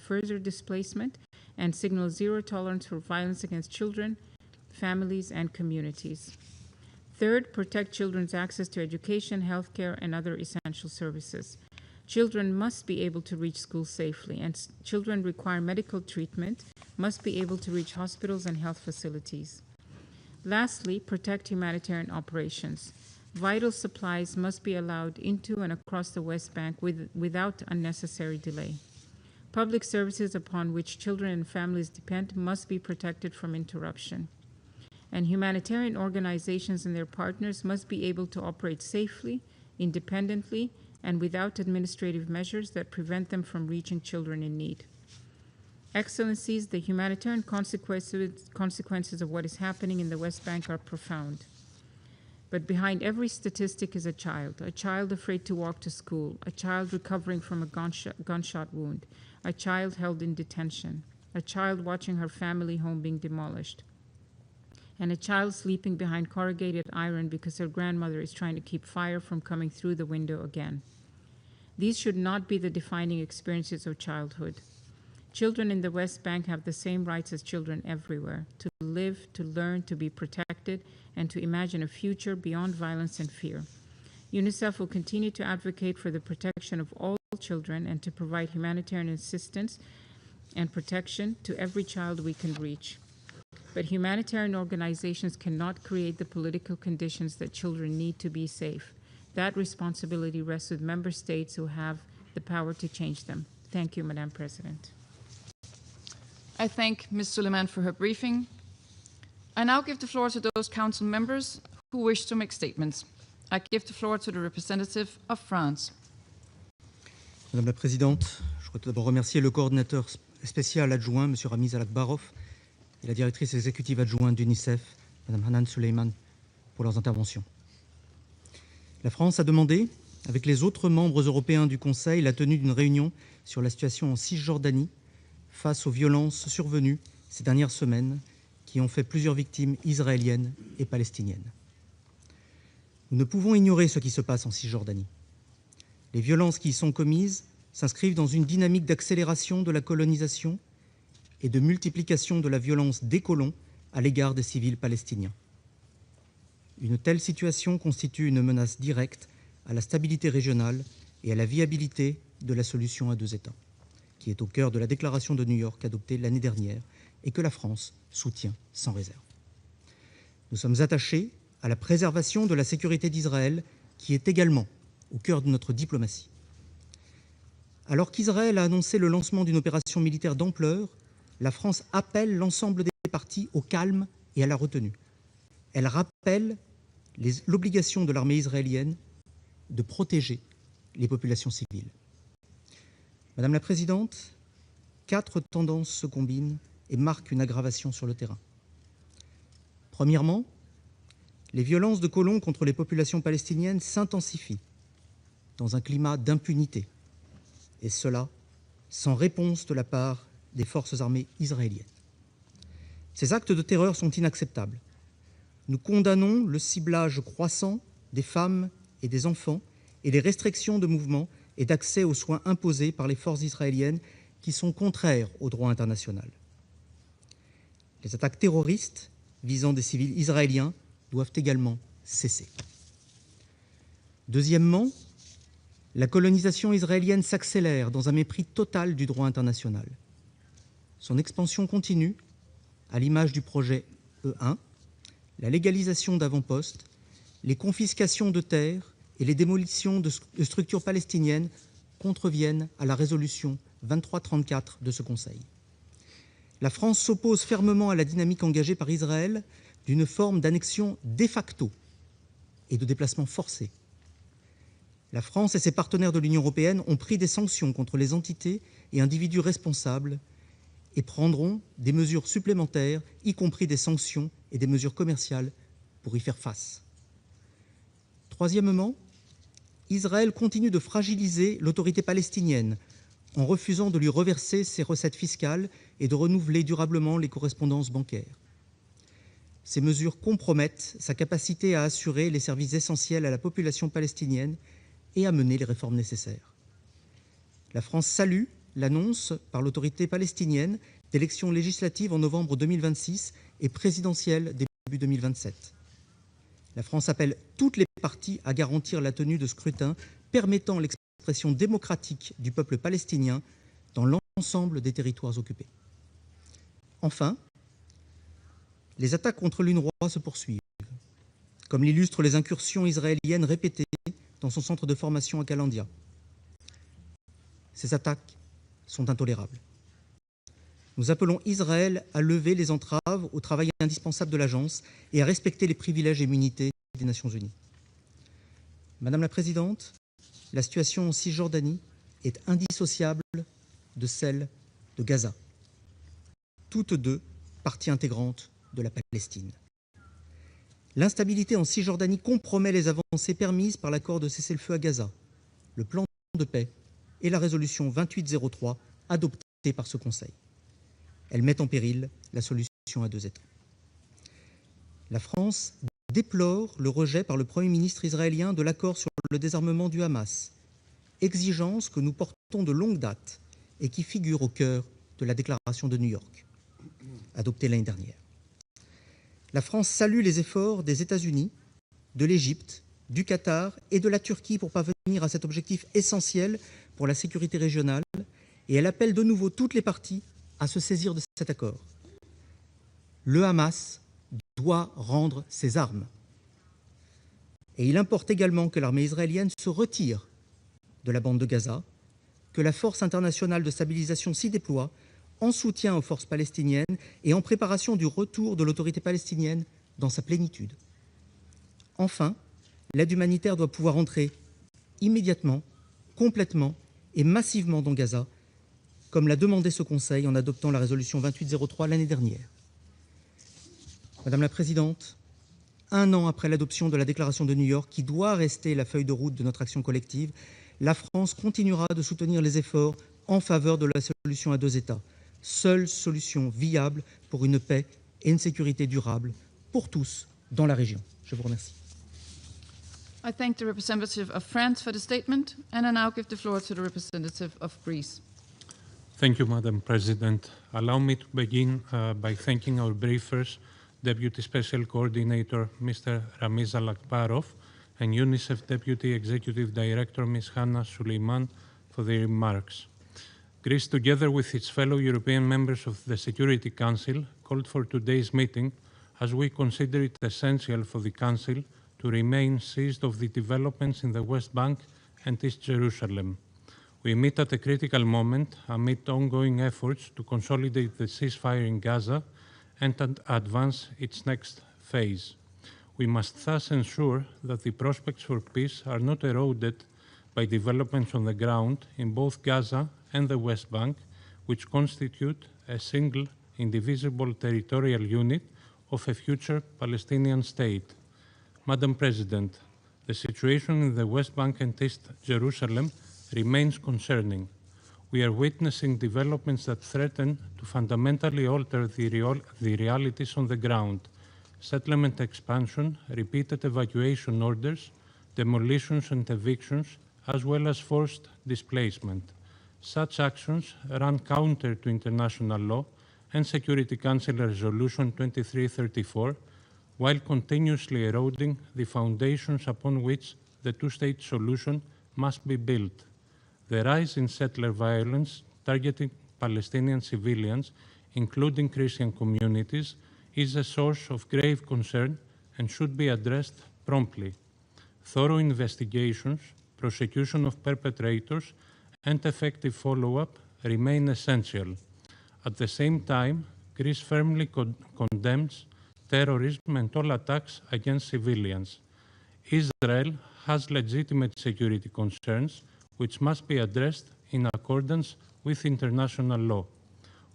further displacement and signal zero tolerance for violence against children, families, and communities. Third, protect children's access to education, healthcare, and other essential services. Children must be able to reach school safely, and children require medical treatment must be able to reach hospitals and health facilities. Lastly, protect humanitarian operations. Vital supplies must be allowed into and across the West Bank without unnecessary delay. Public services upon which children and families depend must be protected from interruption. And humanitarian organizations and their partners must be able to operate safely, independently, and without administrative measures that prevent them from reaching children in need. Excellencies, the humanitarian consequences of what is happening in the West Bank are profound. But behind every statistic is a child afraid to walk to school, a child recovering from a gunshot wound, a child held in detention, a child watching her family home being demolished, and a child sleeping behind corrugated iron because her grandmother is trying to keep fire from coming through the window again. These should not be the defining experiences of childhood. Children in the West Bank have the same rights as children everywhere, to live, to learn, to be protected, and to imagine a future beyond violence and fear. UNICEF will continue to advocate for the protection of all children and to provide humanitarian assistance and protection to every child we can reach. But humanitarian organizations cannot create the political conditions that children need to be safe. That responsibility rests with member states who have the power to change them. Thank you, Madam President. I thank Ms. Suleiman for her briefing. I now give the floor to those council members who wish to make statements. I give the floor to the representative of France. Madame la Présidente, je voudrais tout d'abord remercier le coordinateur spécial adjoint, M. Ramiz Alakbarov, et la directrice exécutive adjointe d'UNICEF, Mme Hanan Suleiman, pour leurs interventions. La France a demandé, avec les autres membres européens du Conseil, la tenue d'une réunion sur la situation en Cisjordanie face aux violences survenues ces dernières semaines qui ont fait plusieurs victimes israéliennes et palestiniennes. Nous ne pouvons ignorer ce qui se passe en Cisjordanie. Les violences qui y sont commises s'inscrivent dans une dynamique d'accélération de la colonisation et de multiplication de la violence des colons à l'égard des civils palestiniens. Une telle situation constitue une menace directe à la stabilité régionale et à la viabilité de la solution à deux États, qui est au cœur de la déclaration de New York adoptée l'année dernière et que la France soutient sans réserve. Nous sommes attachés à la préservation de la sécurité d'Israël, qui est également au cœur de notre diplomatie. Alors qu'Israël a annoncé le lancement d'une opération militaire d'ampleur, la France appelle l'ensemble des parties au calme et à la retenue. Elle rappelle l'obligation de l'armée israélienne de protéger les populations civiles. Madame la Présidente, 4 tendances se combinent et marquent une aggravation sur le terrain. Premièrement, les violences de colons contre les populations palestiniennes s'intensifient dans un climat d'impunité, et cela sans réponse de la part des forces armées israéliennes. Ces actes de terreur sont inacceptables. Nous condamnons le ciblage croissant des femmes et des enfants et les restrictions de mouvement et d'accès aux soins imposés par les forces israéliennes qui sont contraires au droit international. Les attaques terroristes visant des civils israéliens doivent également cesser. Deuxièmement, la colonisation israélienne s'accélère dans un mépris total du droit international. Son expansion continue, à l'image du projet E1, la légalisation d'avant-postes, les confiscations de terres et les démolitions de structures palestiniennes contreviennent à la résolution 2334 de ce Conseil. La France s'oppose fermement à la dynamique engagée par Israël d'une forme d'annexion de facto et de déplacement forcé. La France et ses partenaires de l'Union européenne ont pris des sanctions contre les entités et individus responsables et prendront des mesures supplémentaires, y compris des sanctions et des mesures commerciales, pour y faire face. Troisièmement, Israël continue de fragiliser l'autorité palestinienne en refusant de lui reverser ses recettes fiscales et de renouveler durablement les correspondances bancaires. Ces mesures compromettent sa capacité à assurer les services essentiels à la population palestinienne et à mener les réformes nécessaires. La France salue l'annonce par l'autorité palestinienne d'élections législatives en novembre 2026 et présidentielles début 2027. La France appelle toutes les parties à garantir la tenue de scrutins permettant l'expression démocratique du peuple palestinien dans l'ensemble des territoires occupés. Enfin, les attaques contre l'UNRWA se poursuivent, comme l'illustrent les incursions israéliennes répétées dans son centre de formation à Kalandia. Ces attaques sont intolérables. Nous appelons Israël à lever les entraves au travail indispensable de l'agence et à respecter les privilèges et immunités des Nations Unies. Madame la Présidente, la situation en Cisjordanie est indissociable de celle de Gaza, toutes deux parties intégrantes de la Palestine. L'instabilité en Cisjordanie compromet les avancées permises par l'accord de cessez-le-feu à Gaza, le plan de paix et la résolution 2803 adoptée par ce Conseil. Elle met en péril la solution à deux États. La France déplore le rejet par le Premier ministre israélien de l'accord sur le désarmement du Hamas, exigence que nous portons de longue date et qui figure au cœur de la déclaration de New York, adoptée l'année dernière. La France salue les efforts des États-Unis, de l'Égypte, du Qatar et de la Turquie pour parvenir à cet objectif essentiel pour la sécurité régionale, et elle appelle de nouveau toutes les parties à se saisir de cet accord. Le Hamas doit rendre ses armes. Et il importe également que l'armée israélienne se retire de la bande de Gaza, que la force internationale de stabilisation s'y déploie en soutien aux forces palestiniennes et en préparation du retour de l'autorité palestinienne dans sa plénitude. Enfin, l'aide humanitaire doit pouvoir entrer immédiatement, complètement et massivement dans Gaza, comme l'a demandé ce Conseil en adoptant la résolution 2803 l'année dernière. Madame la Présidente, 1 an après l'adoption de la déclaration de New York, qui doit rester la feuille de route de notre action collective, la France continuera de soutenir les efforts en faveur de la solution à deux États, seule solution viable pour une paix et une sécurité durable pour tous dans la région. Je vous remercie. I thank the representative of France for the statement, and I now give the floor to the representative of Greece. Thank you, Madam President. Allow me to begin by thanking our briefers, Deputy Special Coordinator Mr. Ramiz Alakbarov and UNICEF Deputy Executive Director Ms. Hannah Suleiman for their remarks. Greece, together with its fellow European members of the Security Council, called for today's meeting as we consider it essential for the Council to remain seized of the developments in the West Bank and East Jerusalem. We meet at a critical moment amid ongoing efforts to consolidate the ceasefire in Gaza and advance its next phase. We must thus ensure that the prospects for peace are not eroded by developments on the ground in both Gaza and the West Bank, which constitute a single, indivisible territorial unit of a future Palestinian state. Madam President, the situation in the West Bank and East Jerusalem remains concerning. We are witnessing developments that threaten to fundamentally alter the realities on the ground: settlement expansion, repeated evacuation orders, demolitions and evictions, as well as forced displacement. Such actions run counter to international law and Security Council Resolution 2334, while continuously eroding the foundations upon which the two-state solution must be built. The rise in settler violence targeting Palestinian civilians, including Christian communities, is a source of grave concern and should be addressed promptly. Thorough investigations, prosecution of perpetrators, and effective follow-up remain essential. At the same time, Greece firmly condemns terrorism and all attacks against civilians. Israel has legitimate security concerns which must be addressed in accordance with international law.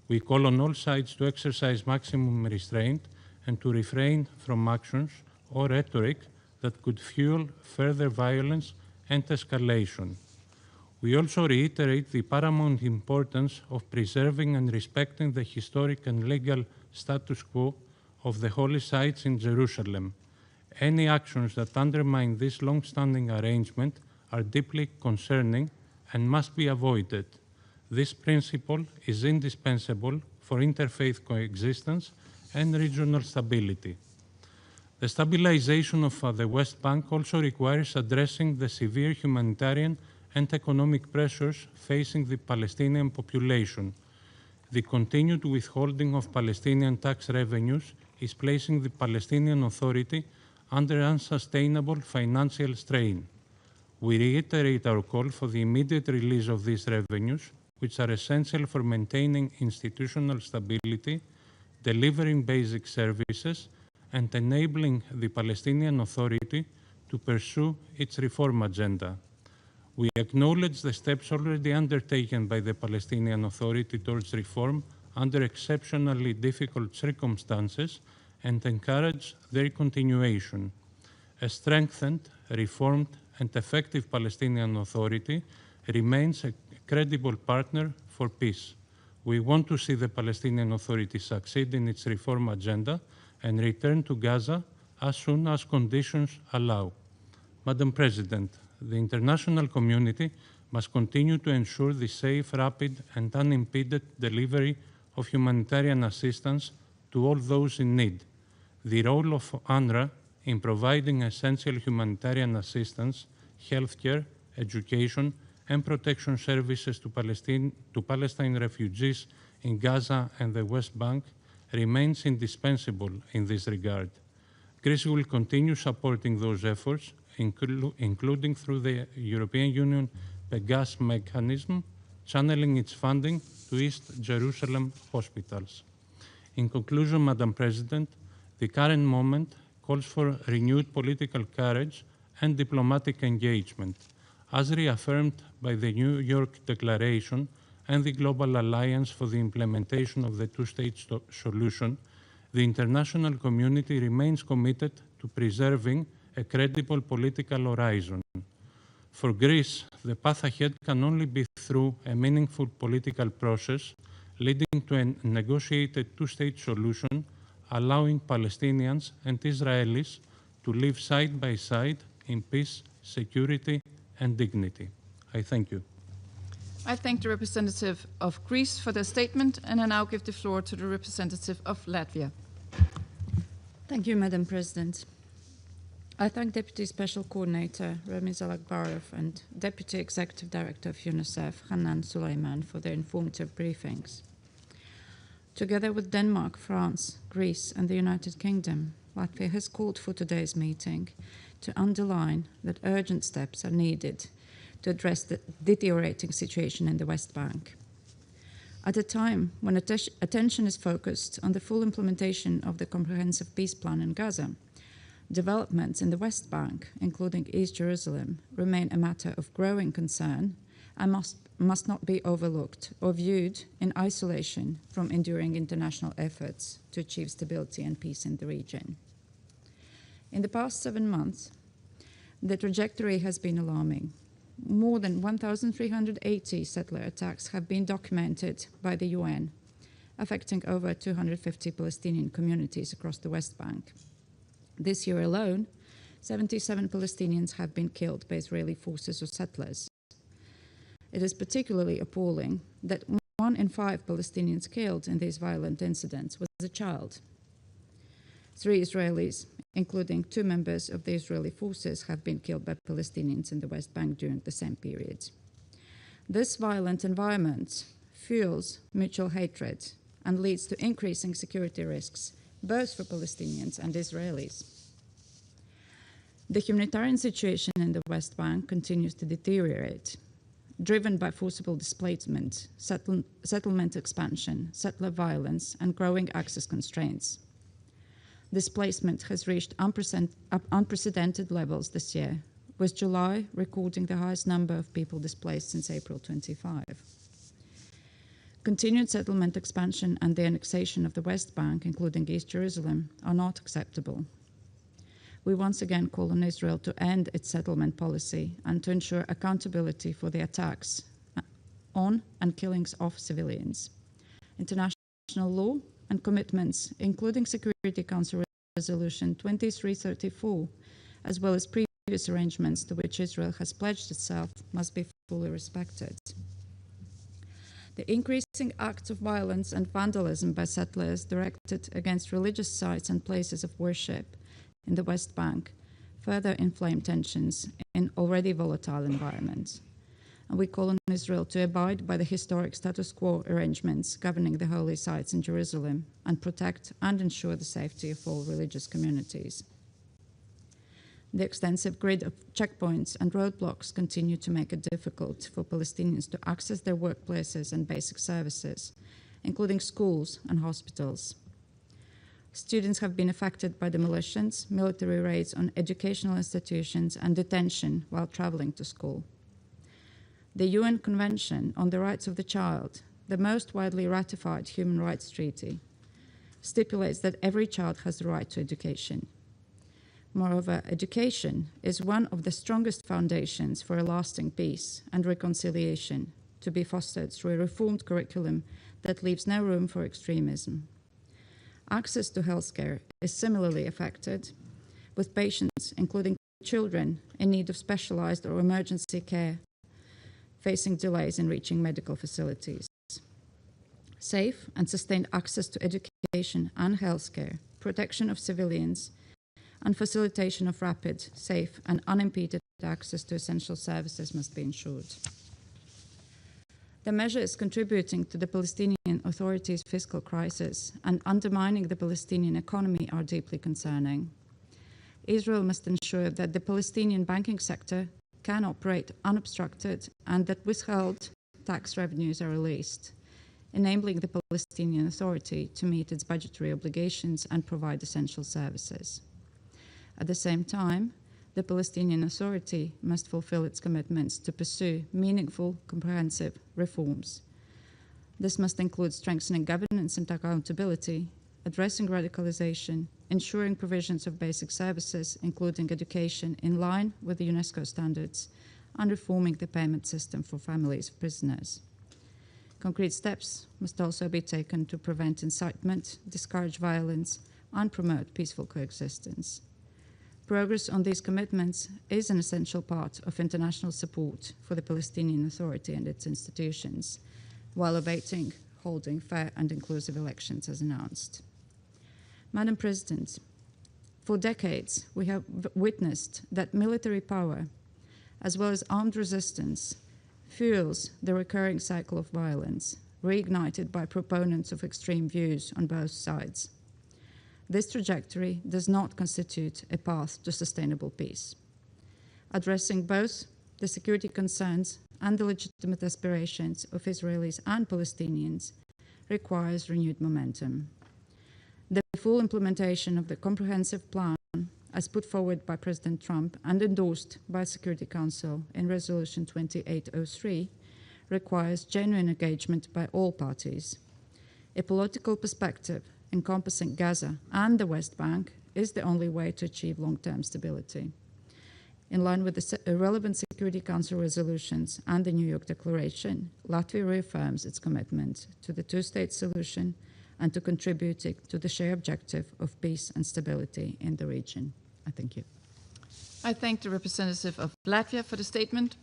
We call on all sides to exercise maximum restraint and to refrain from actions or rhetoric that could fuel further violence and escalation. We also reiterate the paramount importance of preserving and respecting the historic and legal status quo of the holy sites in Jerusalem. Any actions that undermine this long-standing arrangement are deeply concerning and must be avoided. This principle is indispensable for interfaith coexistence and regional stability. The stabilization of the West Bank also requires addressing the severe humanitarian and economic pressures facing the Palestinian population. The continued withholding of Palestinian tax revenues is placing the Palestinian Authority under unsustainable financial strain. We reiterate our call for the immediate release of these revenues, which are essential for maintaining institutional stability, delivering basic services, and enabling the Palestinian Authority to pursue its reform agenda. We acknowledge the steps already undertaken by the Palestinian Authority towards reform under exceptionally difficult circumstances and encourage their continuation. A strengthened, reformed, and effective Palestinian Authority remains a credible partner for peace. We want to see the Palestinian Authority succeed in its reform agenda and return to Gaza as soon as conditions allow. Madam President, the international community must continue to ensure the safe, rapid, and unimpeded delivery of humanitarian assistance to all those in need. The role of UNRWA in providing essential humanitarian assistance, healthcare, education, and protection services to Palestine refugees in Gaza and the West Bank remains indispensable in this regard. Greece will continue supporting those efforts, including through the European Union Pegas mechanism, channeling its funding to East Jerusalem hospitals. In conclusion, Madam President, the current moment calls for renewed political courage and diplomatic engagement. As reaffirmed by the New York Declaration and the Global Alliance for the Implementation of the Two-State Solution, the international community remains committed to preserving a credible political horizon. For Greece, the path ahead can only be through a meaningful political process leading to a negotiated two-state solution, allowing Palestinians and Israelis to live side by side in peace, security, and dignity. I thank you. I thank the representative of Greece for their statement, and I now give the floor to the representative of Latvia. Thank you, Madam President. I thank Deputy Special Coordinator Ramiz Alakbarov and Deputy Executive Director of UNICEF Hanan Suleiman for their informative briefings. Together with Denmark, France, Greece, and the United Kingdom, Latvia has called for today's meeting to underline that urgent steps are needed to address the deteriorating situation in the West Bank. At a time when attention is focused on the full implementation of the Comprehensive Peace Plan in Gaza, developments in the West Bank, including East Jerusalem, remain a matter of growing concern and must not be overlooked or viewed in isolation from enduring international efforts to achieve stability and peace in the region. In the past 7 months, the trajectory has been alarming. More than 1,380 settler attacks have been documented by the UN, affecting over 250 Palestinian communities across the West Bank. This year alone, 77 Palestinians have been killed by Israeli forces or settlers. It is particularly appalling that 1 in 5 Palestinians killed in these violent incidents was a child. 3 Israelis, including 2 members of the Israeli forces, have been killed by Palestinians in the West Bank during the same period. This violent environment fuels mutual hatred and leads to increasing security risks, both for Palestinians and Israelis. The humanitarian situation in the West Bank continues to deteriorate, driven by forcible displacement, settlement expansion, settler violence, and growing access constraints. Displacement has reached unprecedented levels this year, with July recording the highest number of people displaced since April 25. Continued settlement expansion and the annexation of the West Bank, including East Jerusalem, are not acceptable. We once again call on Israel to end its settlement policy and to ensure accountability for the attacks on and killings of civilians. International law and commitments, including Security Council Resolution 2334, as well as previous arrangements to which Israel has pledged itself, must be fully respected. The increasing acts of violence and vandalism by settlers directed against religious sites and places of worship in the West Bank further inflame tensions in already volatile environments. And we call on Israel to abide by the historic status quo arrangements governing the holy sites in Jerusalem and protect and ensure the safety of all religious communities. The extensive grid of checkpoints and roadblocks continue to make it difficult for Palestinians to access their workplaces and basic services, including schools and hospitals. Students have been affected by demolitions, military raids on educational institutions, and detention while traveling to school. The UN Convention on the Rights of the Child, the most widely ratified human rights treaty, stipulates that every child has the right to education. Moreover, education is one of the strongest foundations for a lasting peace and reconciliation to be fostered through a reformed curriculum that leaves no room for extremism. Access to healthcare is similarly affected, with patients, including children, in need of specialized or emergency care, facing delays in reaching medical facilities. Safe and sustained access to education and healthcare, protection of civilians, and facilitation of rapid, safe, and unimpeded access to essential services must be ensured. The measures contributing to the Palestinian Authority's fiscal crisis and undermining the Palestinian economy are deeply concerning. Israel must ensure that the Palestinian banking sector can operate unobstructed and that withheld tax revenues are released, enabling the Palestinian Authority to meet its budgetary obligations and provide essential services. At the same time, the Palestinian Authority must fulfill its commitments to pursue meaningful, comprehensive reforms. This must include strengthening governance and accountability, addressing radicalization, ensuring provisions of basic services, including education, in line with the UNESCO standards, and reforming the payment system for families of prisoners. Concrete steps must also be taken to prevent incitement, discourage violence, and promote peaceful coexistence. Progress on these commitments is an essential part of international support for the Palestinian Authority and its institutions, while awaiting holding fair and inclusive elections as announced. Madam President, for decades we have witnessed that military power, as well as armed resistance, fuels the recurring cycle of violence, reignited by proponents of extreme views on both sides. This trajectory does not constitute a path to sustainable peace. Addressing both the security concerns and the legitimate aspirations of Israelis and Palestinians requires renewed momentum. The full implementation of the comprehensive plan, as put forward by President Trump and endorsed by the Security Council in Resolution 2803, requires genuine engagement by all parties. A political perspective encompassing Gaza and the West Bank is the only way to achieve long-term stability. In line with the relevant Security Council resolutions and the New York Declaration, Latvia reaffirms its commitment to the two-state solution and to contributing to the shared objective of peace and stability in the region. I thank you. I thank the representative of Latvia for the statement.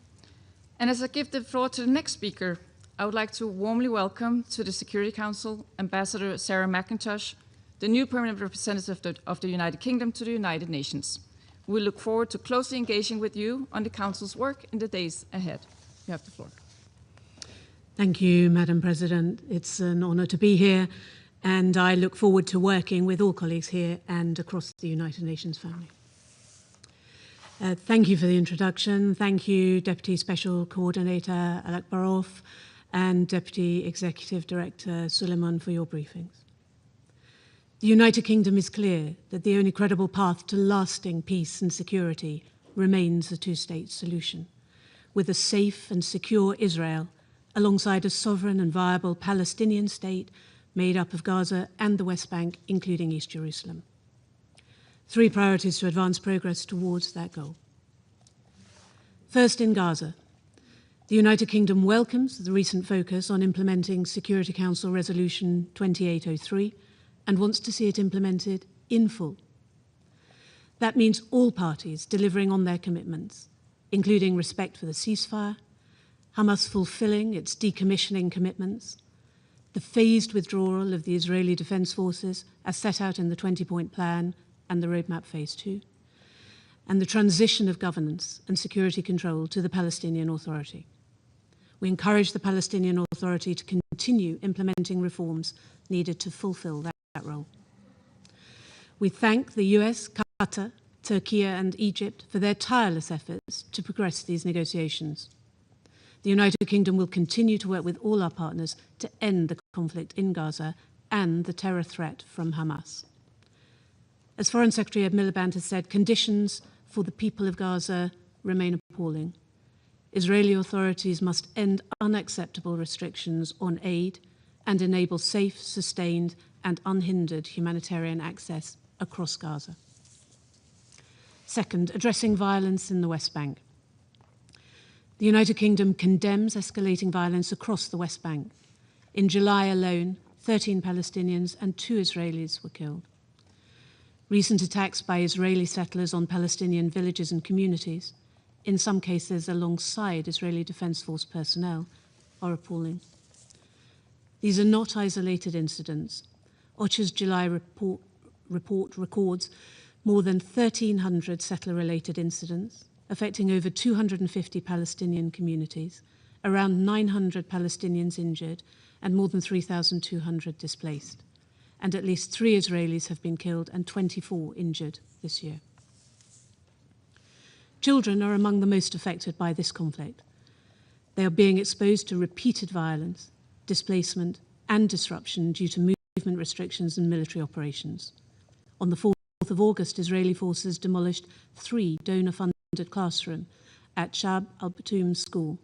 And as I give the floor to the next speaker, I would like to warmly welcome to the Security Council Ambassador Sarah McIntosh, the new permanent representative of the United Kingdom to the United Nations. We look forward to closely engaging with you on the Council's work in the days ahead. You have the floor. Thank you, Madam President. It's an honour to be here, and I look forward to working with all colleagues here and across the United Nations family. Thank you for the introduction. Thank you, Deputy Special Coordinator Alak Barov and Deputy Executive Director Suleiman for your briefings. The United Kingdom is clear that the only credible path to lasting peace and security remains a two-state solution, with a safe and secure Israel alongside a sovereign and viable Palestinian state made up of Gaza and the West Bank, including East Jerusalem. 3 priorities to advance progress towards that goal. First, in Gaza. The United Kingdom welcomes the recent focus on implementing Security Council Resolution 2803 and wants to see it implemented in full. That means all parties delivering on their commitments, including respect for the ceasefire, Hamas fulfilling its decommissioning commitments, the phased withdrawal of the Israeli Defense Forces as set out in the 20-point plan and the Roadmap Phase 2, and the transition of governance and security control to the Palestinian Authority. We encourage the Palestinian Authority to continue implementing reforms needed to fulfill that role. We thank the US, Qatar, Turkey and Egypt for their tireless efforts to progress these negotiations. The United Kingdom will continue to work with all our partners to end the conflict in Gaza and the terror threat from Hamas. As Foreign Secretary Ed Miliband has said, conditions for the people of Gaza remain appalling. Israeli authorities must end unacceptable restrictions on aid and enable safe, sustained and unhindered humanitarian access across Gaza. Second, addressing violence in the West Bank. The United Kingdom condemns escalating violence across the West Bank. In July alone, 13 Palestinians and 2 Israelis were killed. Recent attacks by Israeli settlers on Palestinian villages and communities, in some cases alongside Israeli Defense Force personnel, are appalling. These are not isolated incidents. OCHA's July report records more than 1,300 settler-related incidents, affecting over 250 Palestinian communities, around 900 Palestinians injured, and more than 3,200 displaced. And at least 3 Israelis have been killed and 24 injured this year. Children are among the most affected by this conflict. They are being exposed to repeated violence, displacement, and disruption due to movement restrictions and military operations. On the 4th of August, Israeli forces demolished 3 donor-funded classrooms at Shab al-Batoum school,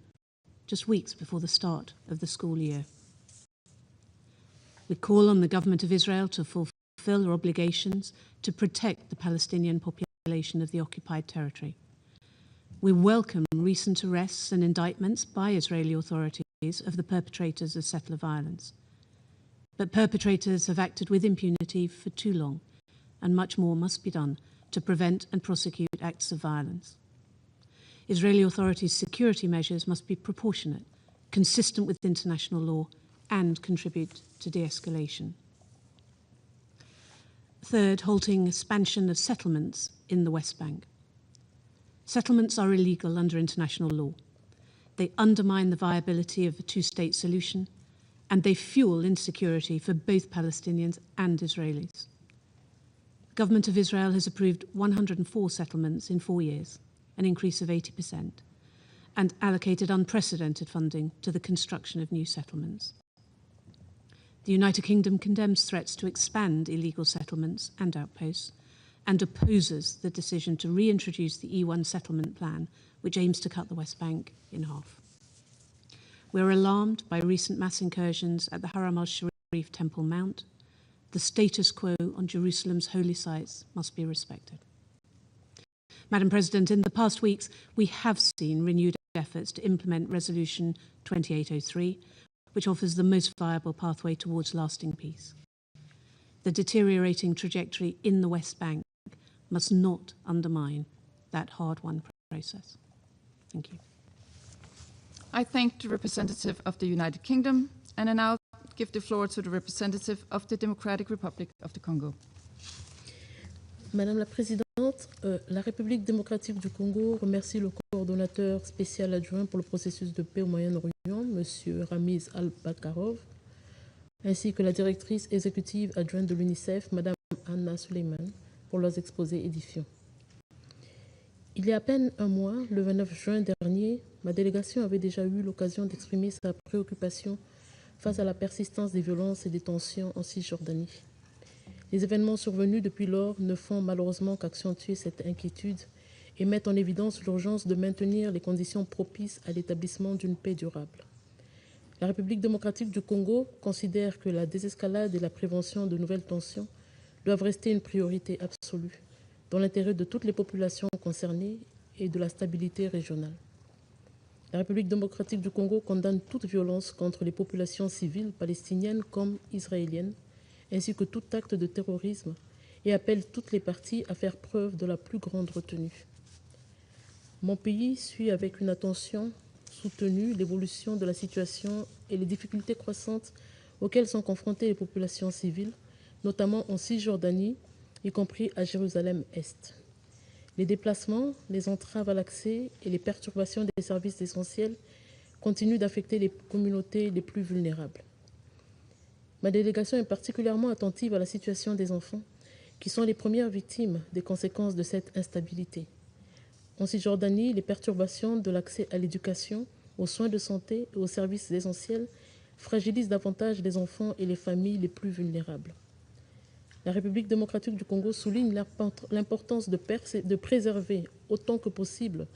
just weeks before the start of the school year. We call on the government of Israel to fulfill their obligations to protect the Palestinian population of the occupied territory. We welcome recent arrests and indictments by Israeli authorities of the perpetrators of settler violence. But perpetrators have acted with impunity for too long, and much more must be done to prevent and prosecute acts of violence. Israeli authorities' security measures must be proportionate, consistent with international law, and contribute to de-escalation. Third, halting expansion of settlements in the West Bank. Settlements are illegal under international law. They undermine the viability of a two-state solution, and they fuel insecurity for both Palestinians and Israelis. The government of Israel has approved 104 settlements in 4 years, an increase of 80%, and allocated unprecedented funding to the construction of new settlements. The United Kingdom condemns threats to expand illegal settlements and outposts, and opposes the decision to reintroduce the E1 settlement plan, which aims to cut the West Bank in half. We're alarmed by recent mass incursions at the Haram al-Sharif Temple Mount. The status quo on Jerusalem's holy sites must be respected. Madam President, in the past weeks, we have seen renewed efforts to implement Resolution 2803, which offers the most viable pathway towards lasting peace. The deteriorating trajectory in the West Bank must not undermine that hard-won process. Thank you. I thank the representative of the United Kingdom, and I now give the floor to the representative of the Democratic Republic of the Congo. Madame la Présidente, la République démocratique du Congo remercie le coordonnateur spécial adjoint pour le processus de paix au Moyen-Orient, M. Ramiz Al-Bakarov, ainsi que la directrice exécutive adjointe de l'UNICEF, Mme Anna Suleiman, pour leurs exposés édifiants. Il y a à peine un mois, le 29 juin dernier, ma délégation avait déjà eu l'occasion d'exprimer sa préoccupation face à la persistance des violences et des tensions en Cisjordanie. Les événements survenus depuis lors ne font malheureusement qu'accentuer cette inquiétude et mettent en évidence l'urgence de maintenir les conditions propices à l'établissement d'une paix durable. La République démocratique du Congo considère que la désescalade et la prévention de nouvelles tensions doivent rester une priorité absolue, dans l'intérêt de toutes les populations concernées et de la stabilité régionale. La République démocratique du Congo condamne toute violence contre les populations civiles palestiniennes comme israéliennes, ainsi que tout acte de terrorisme, et appelle toutes les parties à faire preuve de la plus grande retenue. Mon pays suit avec une attention soutenu l'évolution de la situation et les difficultés croissantes auxquelles sont confrontées les populations civiles, notamment en Cisjordanie, y compris à Jérusalem-Est. Les déplacements, les entraves à l'accès et les perturbations des services essentiels continuent d'affecter les communautés les plus vulnérables. Ma délégation est particulièrement attentive à la situation des enfants, qui sont les premières victimes des conséquences de cette instabilité. En Cisjordanie, les perturbations de l'accès à l'éducation, aux soins de santé et aux services essentiels fragilisent davantage les enfants et les familles les plus vulnérables. La République démocratique du Congo souligne l'importance de préserver autant que possible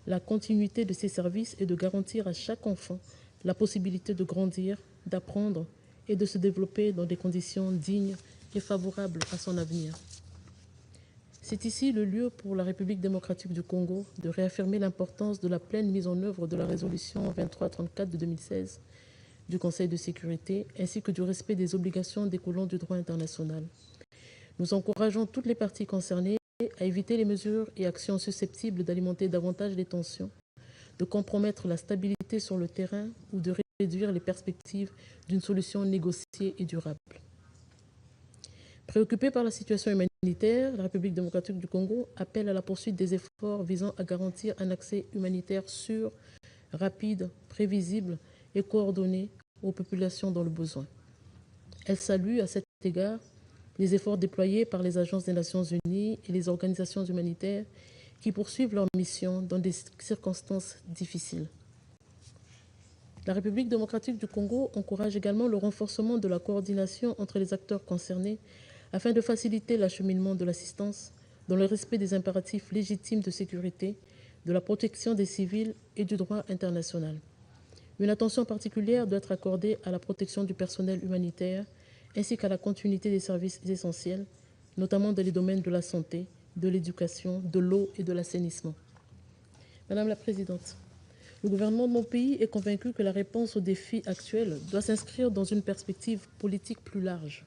la continuité de ces services et de garantir à chaque enfant la possibilité de grandir, d'apprendre et de se développer dans des conditions dignes et favorables à son avenir. C'est ici le lieu pour la République démocratique du Congo de réaffirmer l'importance de la pleine mise en œuvre de la résolution 2334 de 2016 du Conseil de sécurité, ainsi que du respect des obligations découlant du droit international. Nous encourageons toutes les parties concernées à éviter les mesures et actions susceptibles d'alimenter davantage les tensions, de compromettre la stabilité sur le terrain ou de réduire les perspectives d'une solution négociée et durable. Préoccupée par la situation humanitaire, la République démocratique du Congo appelle à la poursuite des efforts visant à garantir un accès humanitaire sûr, rapide, prévisible et coordonné aux populations dans le besoin. Elle salue à cet égard les efforts déployés par les agences des Nations Unies et les organisations humanitaires qui poursuivent leur mission dans des circonstances difficiles. La République démocratique du Congo encourage également le renforcement de la coordination entre les acteurs concernés afin de faciliter l'acheminement de l'assistance dans le respect des impératifs légitimes de sécurité, de la protection des civils et du droit international. Une attention particulière doit être accordée à la protection du personnel humanitaire ainsi qu'à la continuité des services essentiels, notamment dans les domaines de la santé, de l'éducation, de l'eau et de l'assainissement. Madame la Présidente, le gouvernement de mon pays est convaincu que la réponse aux défis actuels doit s'inscrire dans une perspective politique plus large.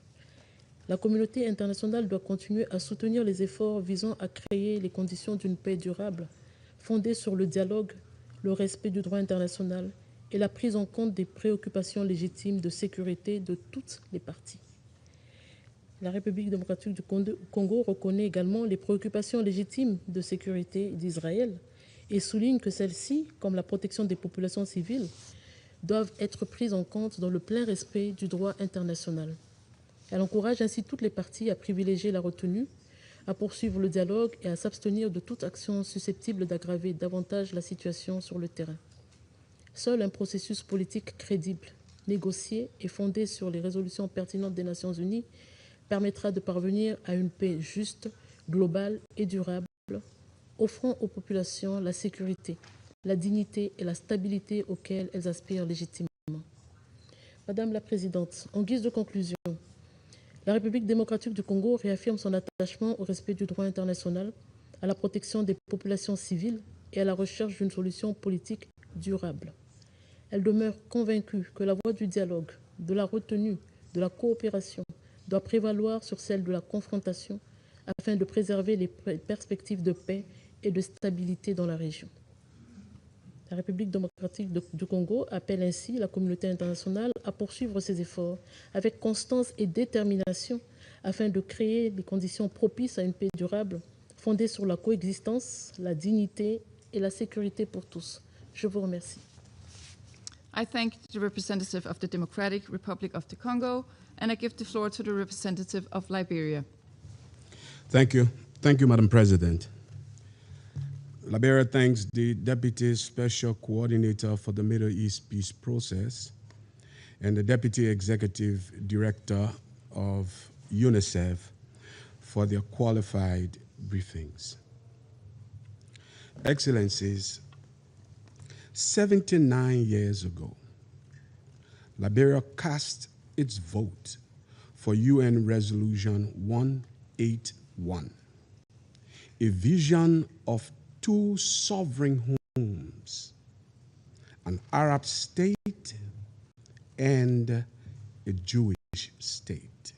La communauté internationale doit continuer à soutenir les efforts visant à créer les conditions d'une paix durable, fondée sur le dialogue, le respect du droit international et la prise en compte des préoccupations légitimes de sécurité de toutes les parties. La République démocratique du Congo reconnaît également les préoccupations légitimes de sécurité d'Israël et souligne que celles-ci, comme la protection des populations civiles, doivent être prises en compte dans le plein respect du droit international. Elle encourage ainsi toutes les parties à privilégier la retenue, à poursuivre le dialogue et à s'abstenir de toute action susceptible d'aggraver davantage la situation sur le terrain. Seul un processus politique crédible, négocié et fondé sur les résolutions pertinentes des Nations Unies permettra de parvenir à une paix juste, globale et durable, offrant aux populations la sécurité, la dignité et la stabilité auxquelles elles aspirent légitimement. Madame la Présidente, en guise de conclusion, la République démocratique du Congo réaffirme son attachement au respect du droit international, à la protection des populations civiles et à la recherche d'une solution politique durable. Elle demeure convaincue que la voie du dialogue, de la retenue, de la coopération doit prévaloir sur celle de la confrontation afin de préserver les perspectives de paix et de stabilité dans la région. La République démocratique du Congo appelle ainsi la communauté internationale à poursuivre ses efforts avec constance et détermination afin de créer les conditions propices à une paix durable fondée sur la coexistence, la dignité et la sécurité pour tous. Je vous remercie. I thank the representative of the Democratic Republic of the Congo, and I give the floor to the representative of Liberia. Thank you. Thank you, Madam President. Liberia thanks the Deputy Special Coordinator for the Middle East Peace Process and the Deputy Executive Director of UNICEF for their qualified briefings. Excellencies, 79 years ago, Liberia cast its vote for UN Resolution 181, a vision of two sovereign homes, an Arab state and a Jewish state.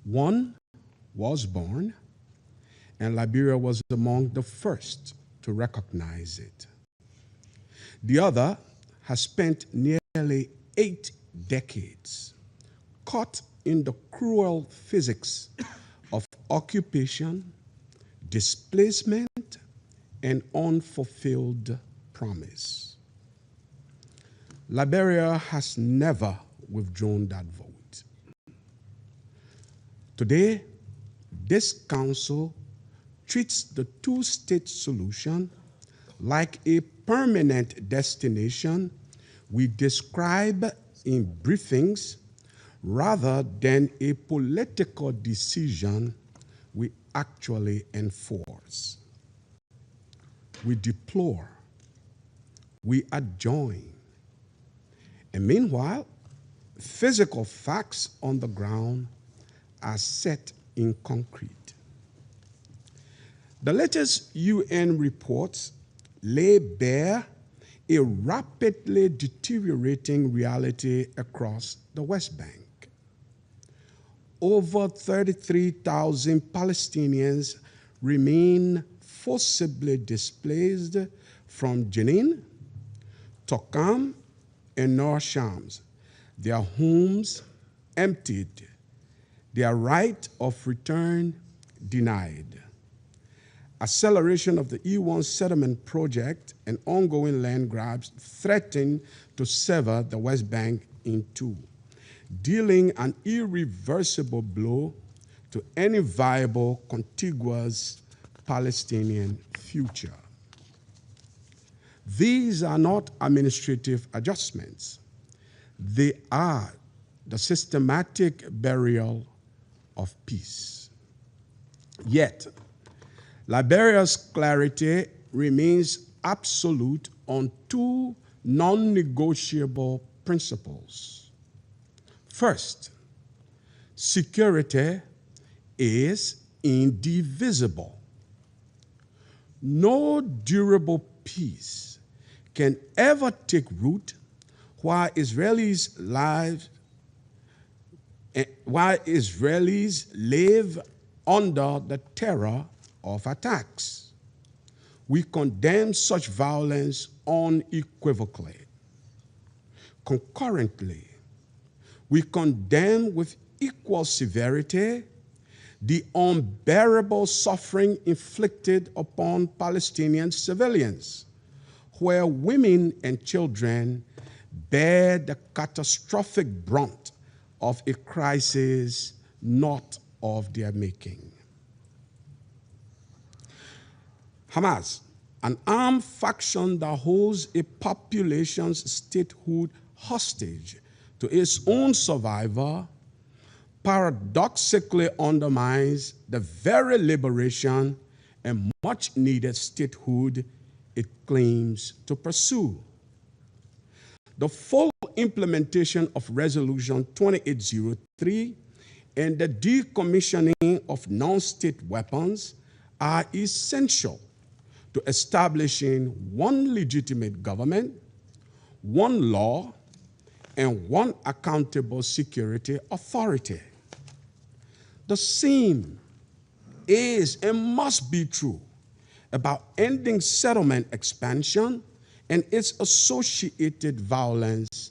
One was born, and Liberia was among the first to recognize it. The other has spent nearly 8 decades caught in the cruel physics of occupation, displacement, and unfulfilled promise. Liberia has never withdrawn that vote. Today, this council treats the two-state solution like a permanent destination we describe in briefings rather than a political decision we actually enforce. We deplore, we adjoin, and meanwhile, physical facts on the ground are set in concrete. The latest UN reports lay bare a rapidly deteriorating reality across the West Bank. Over 33,000 Palestinians remain forcibly displaced from Jenin, Tokam, and North Shams, their homes emptied, their right of return denied. Acceleration of the E1 settlement project and ongoing land grabs threaten to sever the West Bank in two, dealing an irreversible blow to any viable contiguous Palestinian future. These are not administrative adjustments. They are the systematic burial of peace. Yet, Liberia's clarity remains absolute on two non-negotiable principles. First, security is indivisible. No durable peace can ever take root while Israelis live under the terror of attacks. We condemn such violence unequivocally. Concurrently, we condemn with equal severity the unbearable suffering inflicted upon Palestinian civilians, where women and children bear the catastrophic brunt of a crisis not of their making. Hamas, an armed faction that holds a population's statehood hostage to its own survival, paradoxically undermines the very liberation and much-needed statehood it claims to pursue. The full implementation of Resolution 2803 and the decommissioning of non-state weapons are essential to establishing one legitimate government, one law, and one accountable security authority. The same is and must be true about ending settlement expansion and its associated violence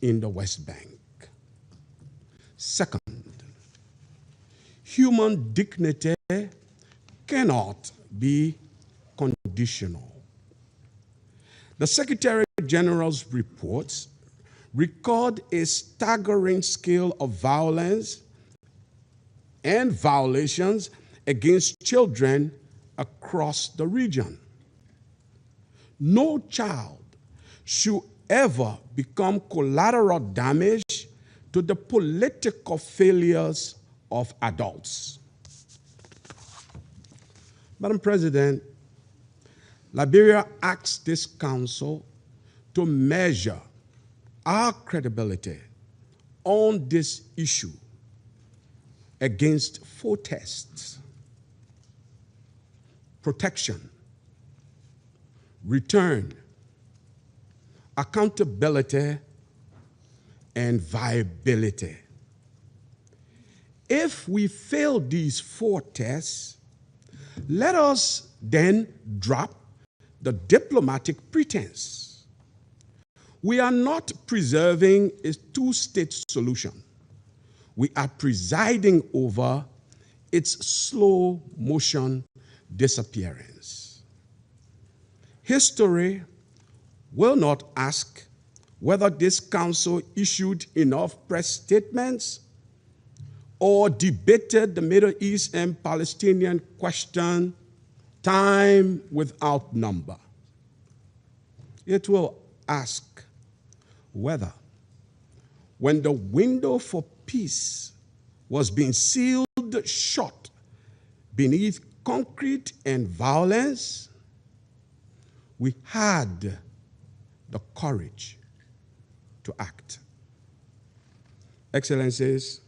in the West Bank. Second, human dignity cannot be conditional. The Secretary General's reports record a staggering scale of violence and violations against children across the region. No child should ever become collateral damage to the political failures of adults. Madam President, Liberia asks this council to measure our credibility on this issue against four tests: protection, return, accountability, and viability. If we fail these four tests, let us then drop the diplomatic pretense We are not preserving a two-state solution. We are presiding over its slow motion disappearance. History will not ask whether this council issued enough press statements or debated the Middle East and Palestinian question time without number. It will ask whether, when the window for peace was being sealed shut beneath concrete and violence, we had the courage to act. Excellencies,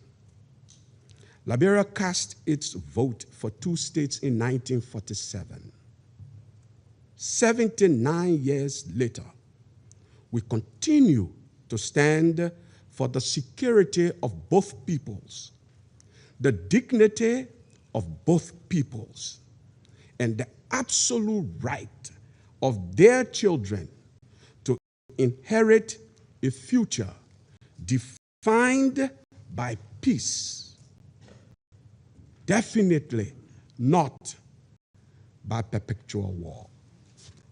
Liberia cast its vote for two states in 1947. 79 years later, we continue to stand for the security of both peoples, the dignity of both peoples, and the absolute right of their children to inherit a future defined by peace, definitely not by perpetual war.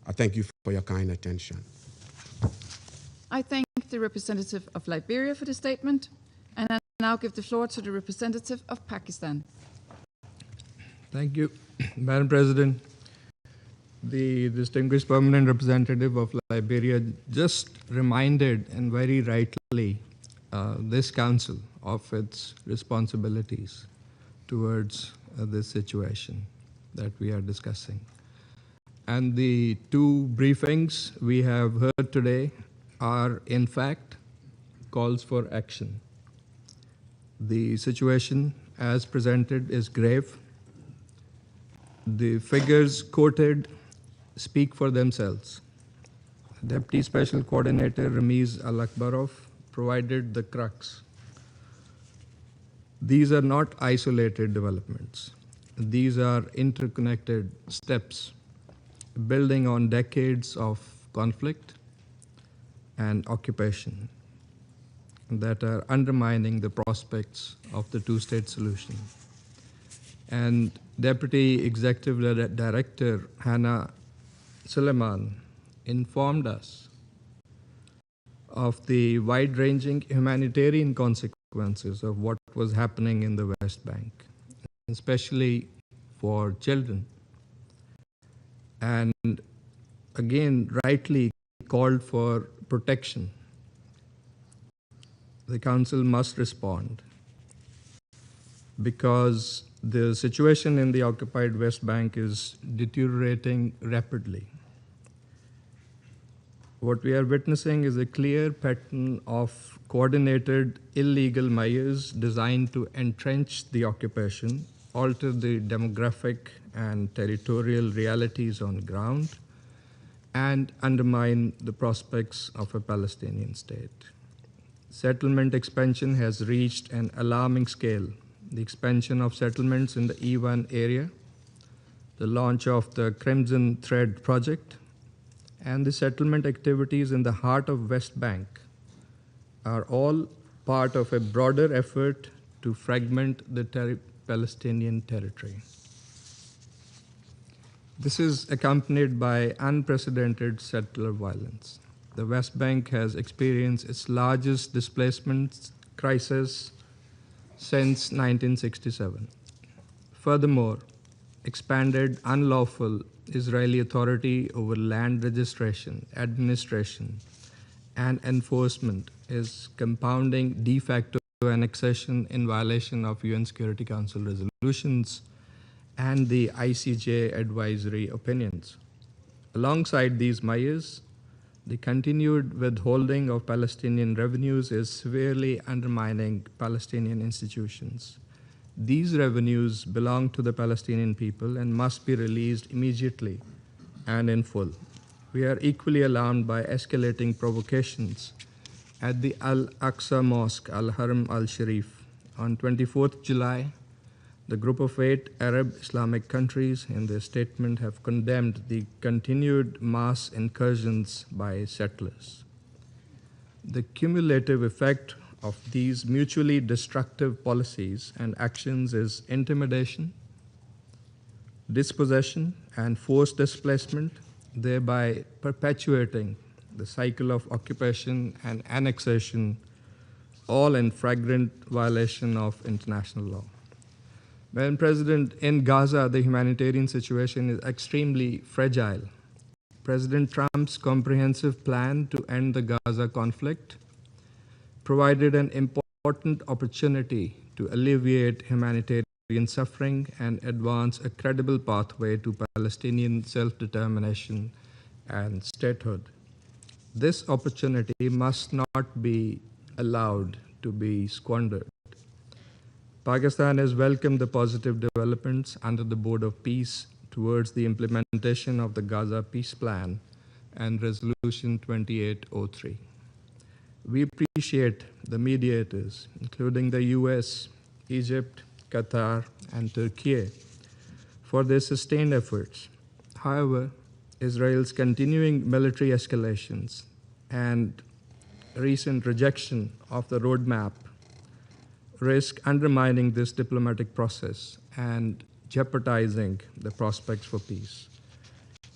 I thank you for your kind attention. I thank the representative of Liberia for the statement, and I now give the floor to the representative of Pakistan. Thank you, Madam President. The distinguished permanent representative of Liberia just reminded, and very rightly, this council of its responsibilities towards this situation that we are discussing. And the two briefings we have heard today are, in fact, calls for action. The situation as presented is grave. The figures quoted speak for themselves. Deputy Special Coordinator Ramiz Al-Akbarov provided the crux. These are not isolated developments. These are interconnected steps building on decades of conflict and occupation that are undermining the prospects of the two-state solution. And Deputy Executive Director Hannah Suleiman informed us of the wide-ranging humanitarian consequences of what was happening in the West Bank, especially for children. And again, rightly called for protection. The Council must respond because the situation in the occupied West Bank is deteriorating rapidly. What we are witnessing is a clear pattern of coordinated illegal measures designed to entrench the occupation, alter the demographic and territorial realities on ground, and undermine the prospects of a Palestinian state. Settlement expansion has reached an alarming scale. The expansion of settlements in the E1 area, the launch of the Crimson Thread project, and the settlement activities in the heart of West Bank are all part of a broader effort to fragment the Palestinian territory. This is accompanied by unprecedented settler violence. The West Bank has experienced its largest displacement crisis since 1967. Furthermore, expanded unlawful Israeli authority over land registration, administration, and enforcement is compounding de facto annexation in violation of UN Security Council resolutions and the ICJ advisory opinions. Alongside these measures, the continued withholding of Palestinian revenues is severely undermining Palestinian institutions. These revenues belong to the Palestinian people and must be released immediately and in full. We are equally alarmed by escalating provocations at the Al-Aqsa Mosque, Al-Haram Al-Sharif. On 24th July, the group of 8 Arab Islamic countries in their statement have condemned the continued mass incursions by settlers. The cumulative effect of these mutually destructive policies and actions is intimidation, dispossession, and forced displacement, thereby perpetuating the cycle of occupation and annexation, all in flagrant violation of international law. Madam President, in Gaza, the humanitarian situation is extremely fragile. President Trump's comprehensive plan to end the Gaza conflict provided an important opportunity to alleviate humanitarian suffering and advance a credible pathway to Palestinian self-determination and statehood. This opportunity must not be allowed to be squandered. Pakistan has welcomed the positive developments under the Board of Peace towards the implementation of the Gaza Peace Plan and Resolution 2803. We appreciate the mediators, including the US, Egypt, Qatar, and Turkey, for their sustained efforts. However, Israel's continuing military escalations and recent rejection of the roadmap risk undermining this diplomatic process and jeopardizing the prospects for peace.